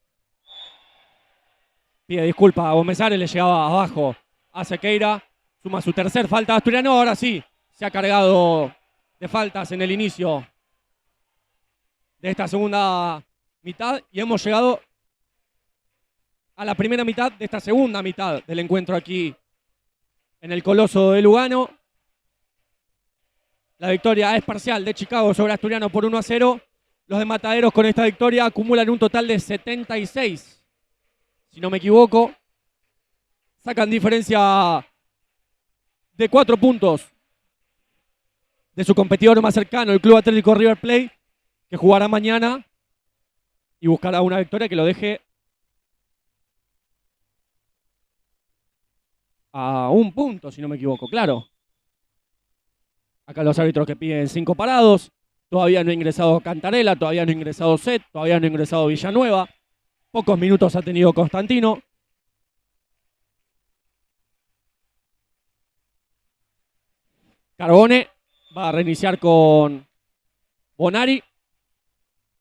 Pide disculpas a Gomezares, le llegaba abajo a Sequeira. Suma su tercer falta de Asturiano. Ahora sí, se ha cargado de faltas en el inicio de esta segunda mitad. Y hemos llegado a la primera mitad de esta segunda mitad del encuentro aquí en el Coloso de Lugano. La victoria es parcial de Chicago sobre Asturiano por 1-0. Los de Mataderos con esta victoria acumulan un total de 76. Si no me equivoco, sacan diferencia de 4 puntos de su competidor más cercano, el Club Atlético River Plate, que jugará mañana y buscará una victoria que lo deje a 1 punto, si no me equivoco, claro. Acá los árbitros que piden 5 parados. Todavía no ha ingresado Cantarella, todavía no ha ingresado Set, todavía no ha ingresado Villanueva. Pocos minutos ha tenido Constantino. Carbone va a reiniciar con Bonari.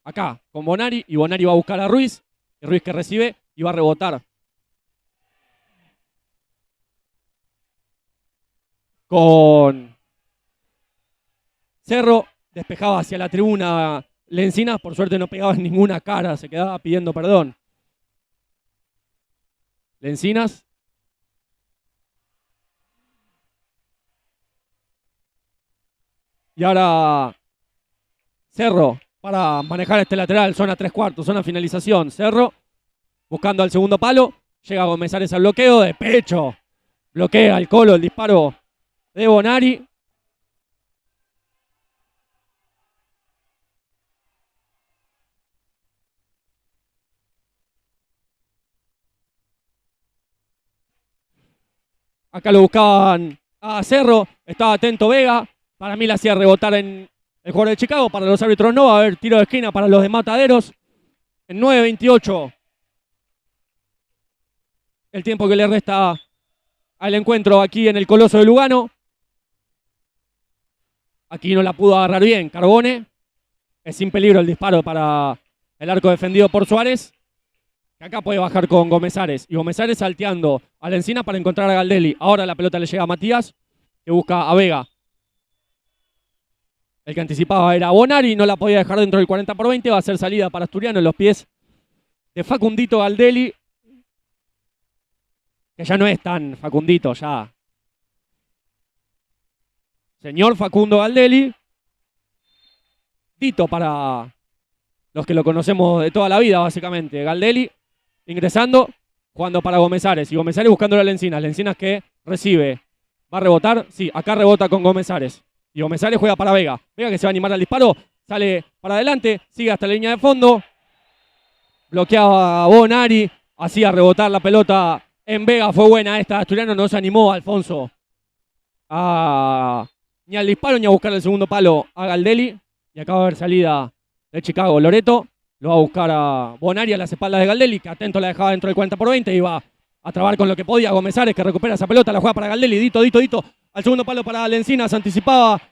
Acá, con Bonari. Y Bonari va a buscar a Ruiz. Y Ruiz que recibe y va a rebotar con Cerro. Despejaba hacia la tribuna Lencinas. Por suerte no pegaba en ninguna cara. Se quedaba pidiendo perdón. Lencinas. Y ahora Cerro para manejar este lateral. Zona 3/4, zona finalización. Cerro buscando al segundo palo. Llega a Gomezares al bloqueo de pecho. Bloquea el Colo el disparo de Bonari. Acá lo buscaban a Cerro. Estaba atento Vega. Para mí la hacía rebotar en el jugador de Chicago. Para los árbitros no. Va a haber tiro de esquina para los de Mataderos. En 9:28. El tiempo que le resta al encuentro aquí en el Coloso de Lugano. Aquí no la pudo agarrar bien Carbone. Es sin peligro el disparo para el arco defendido por Suárez. Acá puede bajar con Gomezares. Y Gomezares salteando a la Encina para encontrar a Galdelli. Ahora la pelota le llega a Matías, que busca a Vega. El que anticipaba era Bonari. No la podía dejar dentro del 40/20. Va a ser salida para Asturiano en los pies de Facundito Galdelli. Que ya no es tan Facundito, ya. Señor Facundo Galdelli. Dito para los que lo conocemos de toda la vida, básicamente. Galdelli ingresando, jugando para Gómez Ares. Y Gómez Ares buscando a Lencinas. Lencinas que recibe. ¿Va a rebotar? Sí, acá rebota con Gómez Ares. Y Gómez Ares juega para Vega. Vega que se va a animar al disparo. Sale para adelante. Sigue hasta la línea de fondo. Bloqueaba a Bonari. Hacía rebotar la pelota en Vega. Fue buena esta. Asturiano no se animó, Alfonso, ni al disparo ni a buscar el segundo palo a Galdelli. Y acaba de haber salida de Chicago. Loreto lo va a buscar a Bonari a las espaldas de Galdelli, que atento la dejaba dentro del 40-20 y va a trabar con lo que podía. Gómez Ares que recupera esa pelota, la juega para Galdelli. Dito. Al segundo palo para Lencinas. Anticipaba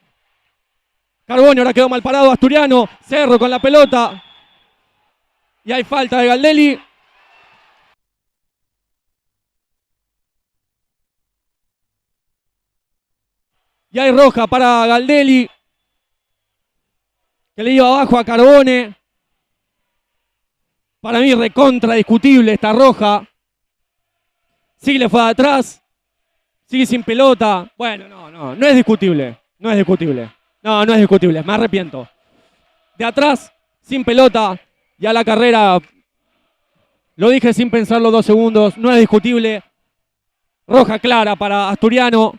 Carbone, ahora quedó mal parado Asturiano. Cerro con la pelota. Y hay falta de Galdelli. Y hay roja para Galdelli, que le iba abajo a Carbone. Para mí recontra discutible esta roja. Sí le fue de atrás. Sigue sin pelota. Bueno, no es discutible. No es discutible. No es discutible. Me arrepiento. De atrás, sin pelota. Ya la carrera. Lo dije sin pensarlo 2 segundos. No es discutible. Roja clara para Asturiano.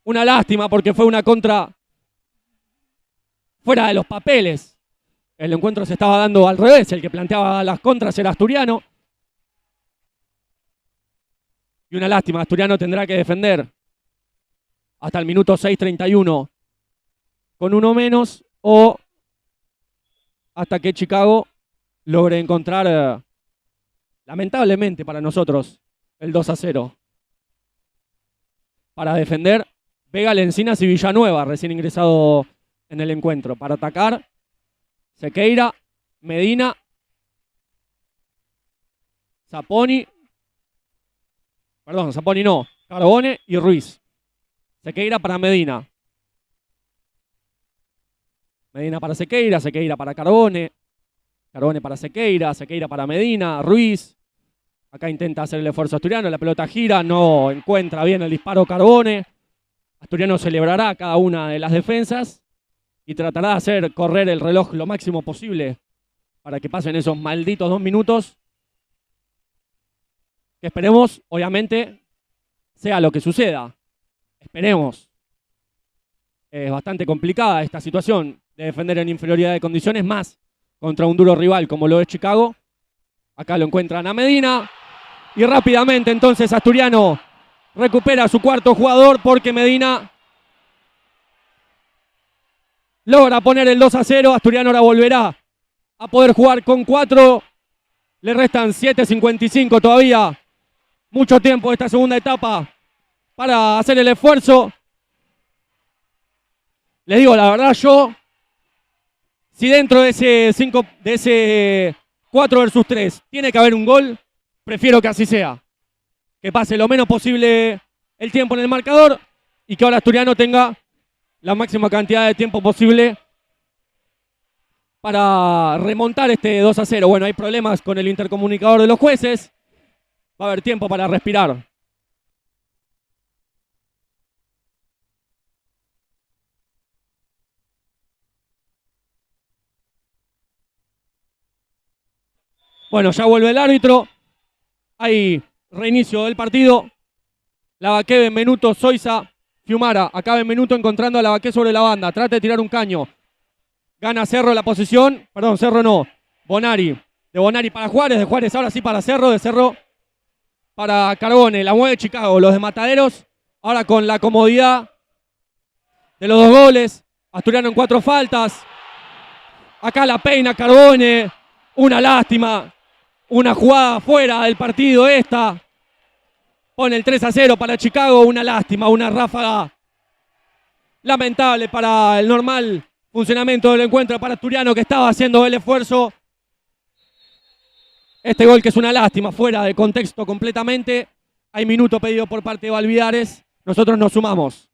Una lástima porque fue una contra fuera de los papeles. El encuentro se estaba dando al revés. El que planteaba las contras era Asturiano. Y una lástima. Asturiano tendrá que defender hasta el minuto 6:31 con uno menos o hasta que Chicago logre encontrar, lamentablemente para nosotros, el 2-0. Para defender Vega, Lencinas y Villanueva, recién ingresado en el encuentro. Para atacar Sequeira, Medina, Zaponi no, Carbone y Ruiz. Sequeira para Medina. Medina para Sequeira, Sequeira para Carbone. Carbone para Sequeira, Sequeira para Medina, Ruiz. Acá intenta hacer el esfuerzo Asturiano, la pelota gira, no encuentra bien el disparo Carbone. Asturiano celebrará cada una de las defensas y tratará de hacer correr el reloj lo máximo posible para que pasen esos malditos 2 minutos. Que esperemos, obviamente, sea lo que suceda. Esperemos. Es bastante complicada esta situación de defender en inferioridad de condiciones, más contra un duro rival como lo es Chicago. Acá lo encuentran a Medina. Y rápidamente entonces Asturiano recupera a su cuarto jugador porque Medina logra poner el 2-0. Asturiano ahora volverá a poder jugar con 4. Le restan 7:55 todavía. Mucho tiempo esta segunda etapa para hacer el esfuerzo. Les digo la verdad, si dentro de ese 4 versus 3 tiene que haber un gol, prefiero que así sea. Que pase lo menos posible el tiempo en el marcador y que ahora Asturiano tenga la máxima cantidad de tiempo posible para remontar este 2-0. Bueno, hay problemas con el intercomunicador de los jueces. Va a haber tiempo para respirar. Bueno, ya vuelve el árbitro. Hay reinicio del partido. Lavaque, Benvenuto, Soiza, Fiumara. Acá Benvenuto encontrando a Lavaque sobre la banda. Trata de tirar un caño. Gana Cerro la posición. Perdón, Cerro no. Bonari. De Bonari para Juárez. De Juárez ahora sí para Cerro. De Cerro para Carbone. La mueve Chicago. Los de Mataderos. Ahora con la comodidad de los 2 goles. Asturiano en 4 faltas. Acá la peina Carbone. Una lástima. Una jugada fuera del partido esta. Pone el 3-0 para Chicago. Una lástima, una ráfaga lamentable para el normal funcionamiento del encuentro para Asturiano, que estaba haciendo el esfuerzo. Este gol que es una lástima, fuera de contexto completamente. Hay minuto pedido por parte de Valvidares. Nosotros nos sumamos.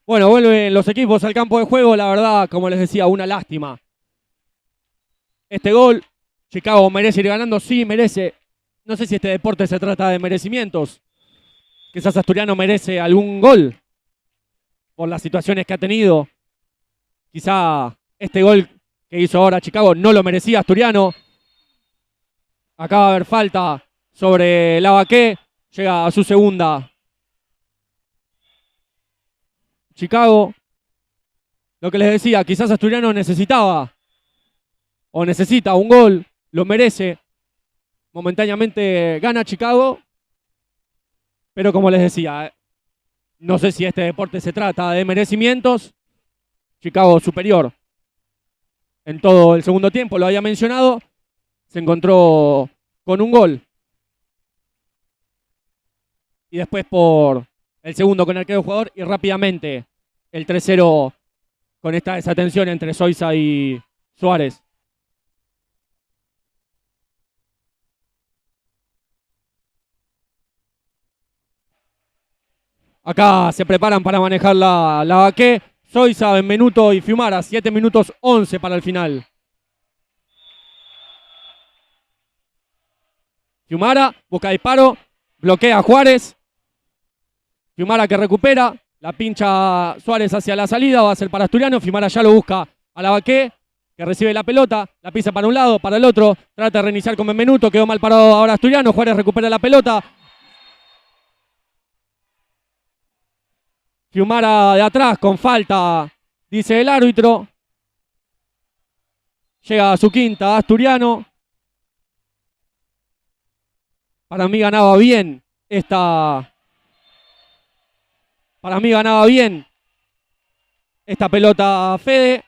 Bueno, vuelven los equipos al campo de juego. La verdad, como les decía, una lástima. Este gol, Chicago merece ir ganando. Sí, merece. No sé si este deporte se trata de merecimientos. Quizás Asturiano merece algún gol por las situaciones que ha tenido. Quizá este gol que hizo ahora Chicago no lo merecía Asturiano. Acaba de haber falta sobre Lavaqué. Llega a su segunda. Chicago. Lo que les decía, quizás Asturiano necesitaba o necesita un gol. Lo merece. Momentáneamente gana Chicago. Pero como les decía, no sé si este deporte se trata de merecimientos. Chicago superior en todo el segundo tiempo, lo había mencionado. Se encontró con un gol. Y después por el segundo con arquero jugador. Y rápidamente el 3-0 con esta desatención entre Soiza y Suárez. Acá se preparan para manejar la Baqué. Soiza, Benvenuto y Fiumara. 7 minutos 11 para el final. Fiumara busca disparo. Bloquea a Juárez. Fiumara que recupera. La pincha Suárez hacia la salida. Va a ser para Asturiano. Fiumara ya lo busca a la Baqué, que recibe la pelota. La pisa para un lado, para el otro. Trata de reiniciar con Benvenuto. Quedó mal parado ahora Asturiano. Juárez recupera la pelota. Fiumara de atrás con falta, dice el árbitro. Llega a su quinta Asturiano. Para mí ganaba bien esta. Para mí ganaba bien esta pelota Fede.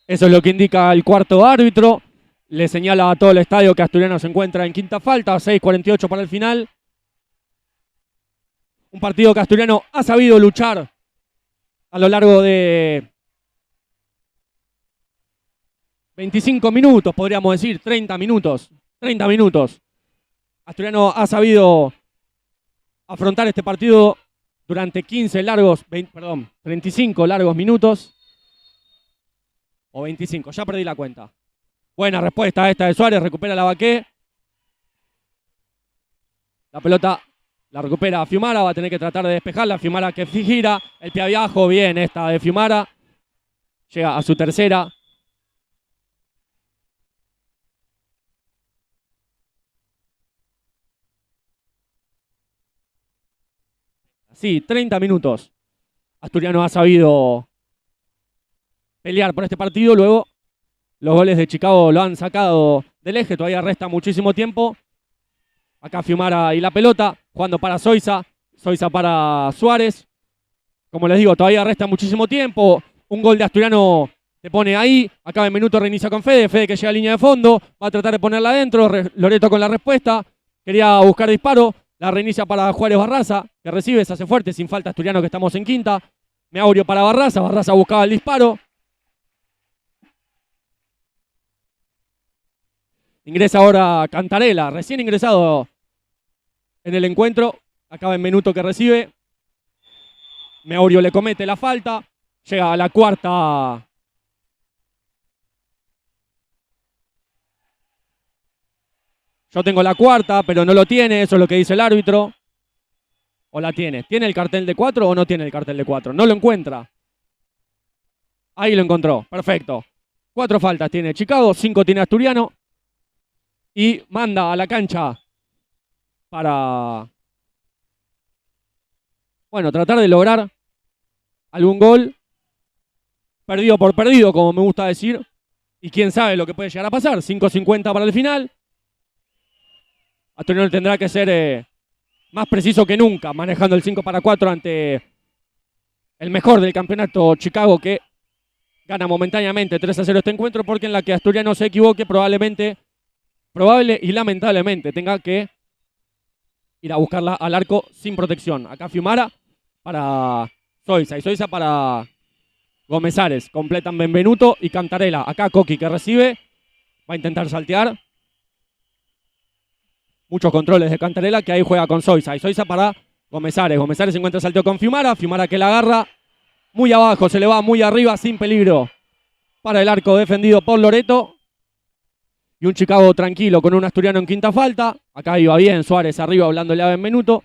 Eso es lo que indica el cuarto árbitro. Le señala a todo el estadio que Asturiano se encuentra en quinta falta. 6:48 para el final. Un partido que Asturiano ha sabido luchar a lo largo de 25 minutos, podríamos decir, 30 minutos. 30 minutos. Asturiano ha sabido afrontar este partido durante 35 largos minutos. O 25, ya perdí la cuenta. Buena respuesta esta de Suárez, recupera la Baqué. La pelota la recupera Fiumara, va a tener que tratar de despejarla. Fiumara que gira, el pie abajo, bien esta de Fiumara. Llega a su tercera. Sí, 30 minutos. Asturiano ha sabido pelear por este partido. Luego los goles de Chicago lo han sacado del eje. Todavía resta muchísimo tiempo. Acá Fiumara y la pelota. Jugando para Soiza. Soiza para Suárez. Como les digo, todavía resta muchísimo tiempo. Un gol de Asturiano se pone ahí. Acá Benvenuto reinicia con Fede. Fede que llega a línea de fondo. Va a tratar de ponerla adentro. Loreto con la respuesta. Quería buscar disparo. La reinicia para Juárez Barraza. Que recibe, se hace fuerte. Sin falta Asturiano que estamos en quinta. Meaurio para Barraza. Barraza buscaba el disparo. Ingresa ahora Cantarella, recién ingresado en el encuentro. Acá Benvenuto que recibe. Meaurio le comete la falta. Llega a la cuarta. Yo tengo la cuarta, pero no lo tiene. Eso es lo que dice el árbitro. ¿O la tiene? ¿Tiene el cartel de 4 o no tiene el cartel de 4? No lo encuentra. Ahí lo encontró. Perfecto. 4 faltas tiene Chicago, 5 tiene Asturiano. Y manda a la cancha para, bueno, tratar de lograr algún gol. Perdido por perdido, como me gusta decir. Y quién sabe lo que puede llegar a pasar. 5:50 para el final. Asturiano tendrá que ser más preciso que nunca, manejando el 5-4 ante el mejor del campeonato, Chicago, que gana momentáneamente 3-0 este encuentro, porque en la que Asturiano se equivoque probable y lamentablemente tenga que ir a buscarla al arco sin protección. Acá Fiumara para Soiza y Soiza para Gómez Ares, completan Benvenuto y Cantarela. Acá Coqui que recibe, va a intentar saltear. Muchos controles de Cantarela que ahí juega con Soiza. Y Soiza para Gómez Ares. Gómez Ares encuentra el salteo con Fiumara. Fiumara que la agarra muy abajo, se le va muy arriba sin peligro para el arco defendido por Loreto. Y un Chicago tranquilo con un asturiano en quinta falta. Acá iba bien Suárez arriba hablándole a Benvenuto.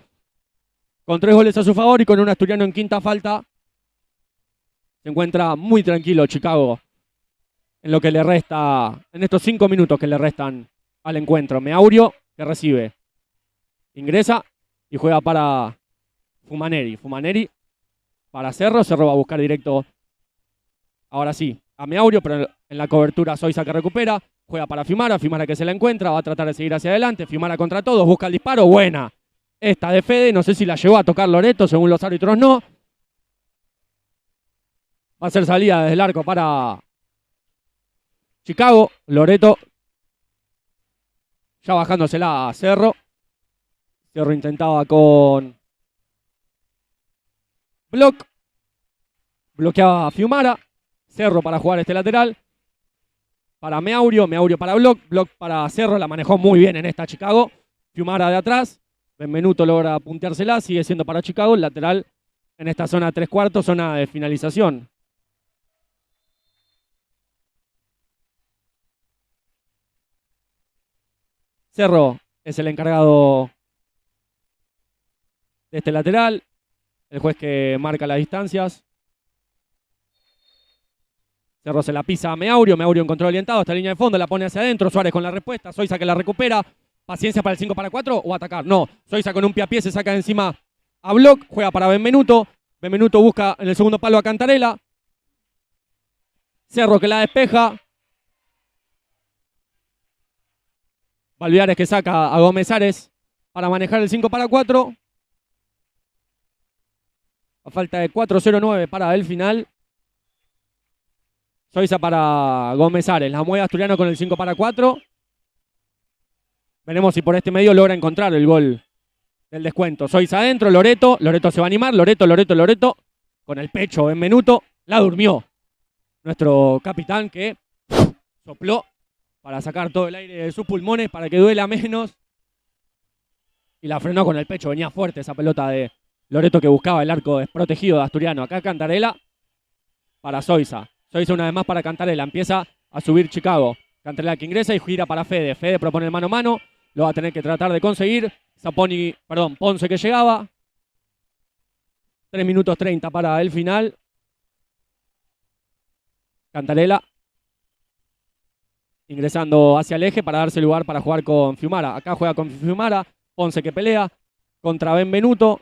Con 3 goles a su favor y con un asturiano en quinta falta. Se encuentra muy tranquilo Chicago en lo que le resta, en estos 5 minutos que le restan al encuentro. Meaurio que recibe. Ingresa y juega para Fumaneri. Fumaneri para Cerro. Cerro va a buscar directo. Ahora sí, a Meaurio, pero en la cobertura Soiza que recupera. Juega para Fiumara. Fiumara que se la encuentra. Va a tratar de seguir hacia adelante. Fiumara contra todos. Busca el disparo. Buena. Esta de Fede. No sé si la llevó a tocar Loreto. Según los árbitros no. Va a ser salida desde el arco para Chicago. Loreto ya bajándosela a Cerro. Cerro intentaba con Block. Bloqueaba a Fiumara. Cerro para jugar este lateral. Para Meaurio. Meaurio para Block. Block para Cerro. La manejó muy bien en esta Chicago. Fiumara de atrás. Benvenuto logra punteársela. Sigue siendo para Chicago. El lateral en esta zona 3/4. Zona de finalización. Cerro es el encargado de este lateral. El juez que marca las distancias. Cerro se la pisa a Meaurio. Meaurio encontró orientado esta línea de fondo. La pone hacia adentro. Suárez con la respuesta. Soiza que la recupera. Paciencia para el 5-4 o atacar. No. Soiza con un pie a pie se saca de encima a Block. Juega para Benvenuto. Benvenuto busca en el segundo palo a Cantarela. Cerro que la despeja. Valviares que saca a Gómez Ares para manejar el 5-4. A falta de 4:09 para el final. Soiza para Gómez Ares. La mueve Asturiano con el 5-4. Veremos si por este medio logra encontrar el gol del descuento. Soiza adentro, Loreto. Loreto se va a animar. Loreto. Con el pecho Benvenuto. La durmió. Nuestro capitán que sopló para sacar todo el aire de sus pulmones, para que duela menos. Y la frenó con el pecho. Venía fuerte esa pelota de Loreto que buscaba el arco desprotegido de Asturiano. Acá Cantarela para Soiza. Soiza una vez más para Cantarela. Empieza a subir Chicago. Cantarela que ingresa y gira para Fede. Fede propone el mano a mano. Lo va a tener que tratar de conseguir. Ponce que llegaba. 3 minutos 30 para el final. Cantarela ingresando hacia el eje para darse lugar para jugar con Fiumara. Acá juega con Fiumara. Ponce que pelea contra Benvenuto.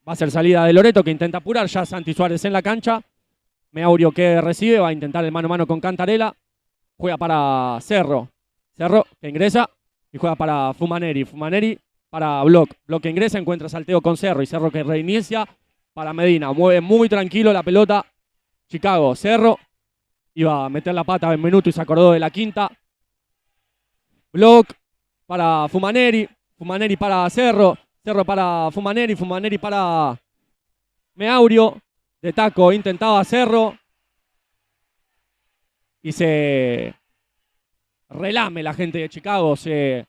Va a ser salida de Loreto que intenta apurar. Ya Santi Suárez en la cancha. Meaurio que recibe. Va a intentar el mano a mano con Cantarela. Juega para Cerro. Cerro que ingresa y juega para Fumaneri. Fumaneri para Block. Block que ingresa. Encuentra salteo con Cerro. Y Cerro que reinicia para Medina. Mueve muy tranquilo la pelota Chicago. Cerro. Iba a meter la pata a Benvenuto y se acordó de la quinta. Block para Fumaneri. Fumaneri para Cerro. Cerro para Fumaneri. Fumaneri para Meaurio. De taco intentaba Cerro. Y se relame la gente de Chicago. Se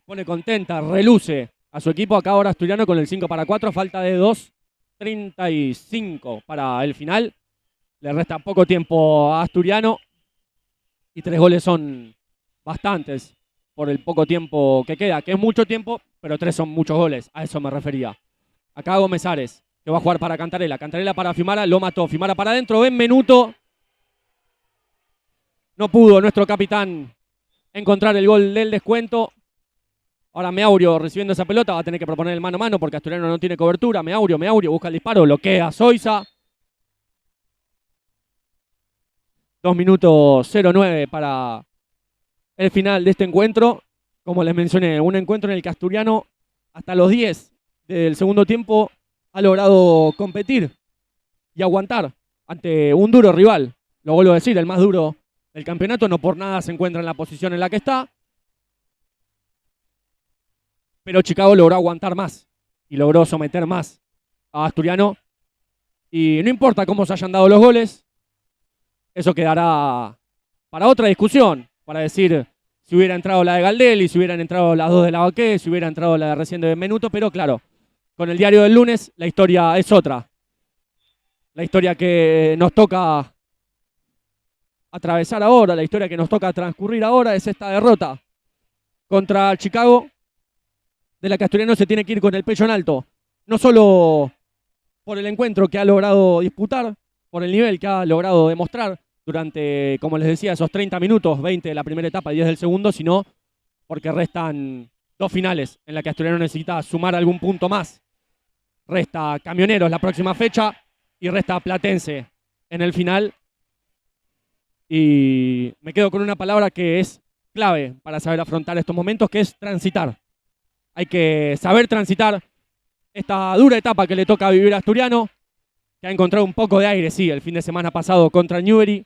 pone contenta. Reluce a su equipo. Acá ahora Asturiano con el 5-4. Falta de 2:35 para el final. Le resta poco tiempo a Asturiano y 3 goles son bastantes por el poco tiempo que queda, que es mucho tiempo, pero 3 son muchos goles, a eso me refería. Acá Gómez Ares, que va a jugar para Cantarela. Cantarela para Fiumara, lo mató. Fiumara para adentro, Benvenuto. No pudo nuestro capitán encontrar el gol del descuento. Ahora Meaurio recibiendo esa pelota va a tener que proponer el mano a mano porque Asturiano no tiene cobertura. Meaurio busca el disparo, bloquea Soiza. 2 minutos 09 para el final de este encuentro. Como les mencioné, un encuentro en el que Asturiano hasta los 10 del segundo tiempo ha logrado competir y aguantar ante un duro rival. Lo vuelvo a decir, el más duro del campeonato. No por nada se encuentra en la posición en la que está. Pero Chicago logró aguantar más y logró someter más a Asturiano Y no importa cómo se hayan dado los goles, eso quedará para otra discusión, para decir si hubiera entrado la de Galdelli, si hubieran entrado las dos de Lavaqué, si hubiera entrado la de recién de Benvenuto, pero claro, con el diario del lunes la historia es otra. La historia que nos toca atravesar ahora, la historia que nos toca transcurrir ahora es esta derrota contra Chicago, de la que Asturiano se tiene que ir con el pecho en alto. No solo por el encuentro que ha logrado disputar, por el nivel que ha logrado demostrar durante, como les decía, esos 30 minutos, 20 de la primera etapa y 10 del segundo, sino porque restan 2 finales en las que Asturiano necesita sumar algún punto más. Resta Camioneros la próxima fecha y resta Platense en el final. Y me quedo con una palabra que es clave para saber afrontar estos momentos, que es transitar. Hay que saber transitar esta dura etapa que le toca vivir a Asturiano, que ha encontrado un poco de aire, sí, el fin de semana pasado contra Newbery.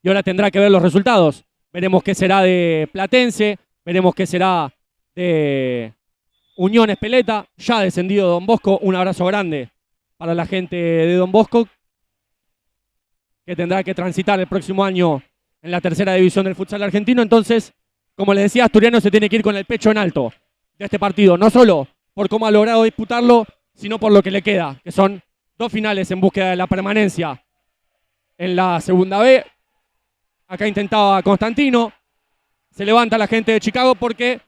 Y ahora tendrá que ver los resultados. Veremos qué será de Platense, veremos qué será de Unión Espeleta, ya descendido Don Bosco. Un abrazo grande para la gente de Don Bosco, que tendrá que transitar el próximo año en la tercera división del futsal argentino. Entonces, como les decía, Asturiano se tiene que ir con el pecho en alto de este partido, no solo por cómo ha logrado disputarlo, sino por lo que le queda, que son 2 finales en búsqueda de la permanencia en la segunda B. Acá intentaba Constantino, se levanta la gente de Chicago porque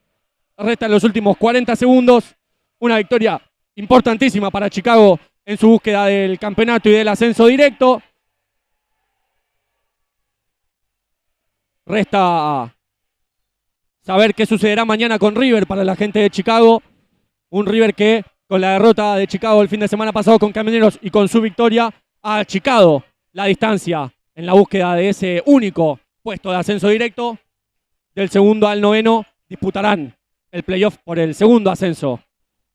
restan los últimos 40 segundos. Una victoria importantísima para Chicago en su búsqueda del campeonato y del ascenso directo. Resta saber qué sucederá mañana con River para la gente de Chicago. Un River que, con la derrota de Chicago el fin de semana pasado con Camioneros y con su victoria, ha achicado la distancia en la búsqueda de ese único puesto de ascenso directo. Del segundo al noveno disputarán el playoff por el segundo ascenso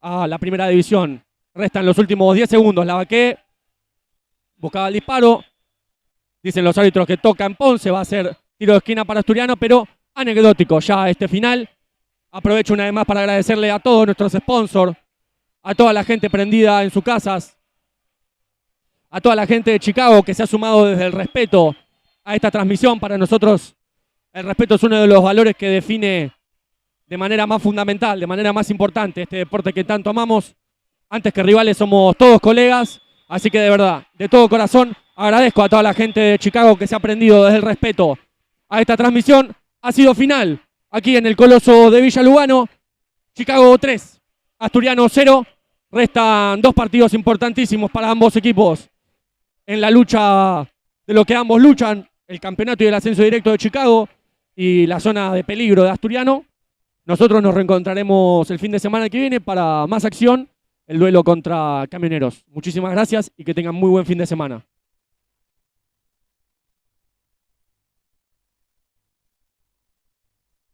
a la primera división. Restan los últimos 10 segundos. Lavaqué buscaba el disparo. Dicen los árbitros que toca en Ponce. Va a ser tiro de esquina para Asturiano, pero anecdótico ya este final. Aprovecho una vez más para agradecerle a todos nuestros sponsors, a toda la gente prendida en sus casas, a toda la gente de Chicago que se ha sumado desde el respeto a esta transmisión. Para nosotros el respeto es uno de los valores que define de manera más fundamental, de manera más importante este deporte que tanto amamos. Antes que rivales somos todos colegas, así que de verdad, de todo corazón, agradezco a toda la gente de Chicago que se ha prendido desde el respeto a esta transmisión. Ha sido final aquí en el Coloso de Villa Lugano. Chicago 3, Asturiano 0. Restan 2 partidos importantísimos para ambos equipos en la lucha de lo que ambos luchan, el campeonato y el ascenso directo de Chicago y la zona de peligro de Asturiano. Nosotros nos reencontraremos el fin de semana que viene para más acción, el duelo contra Camioneros. Muchísimas gracias y que tengan muy buen fin de semana.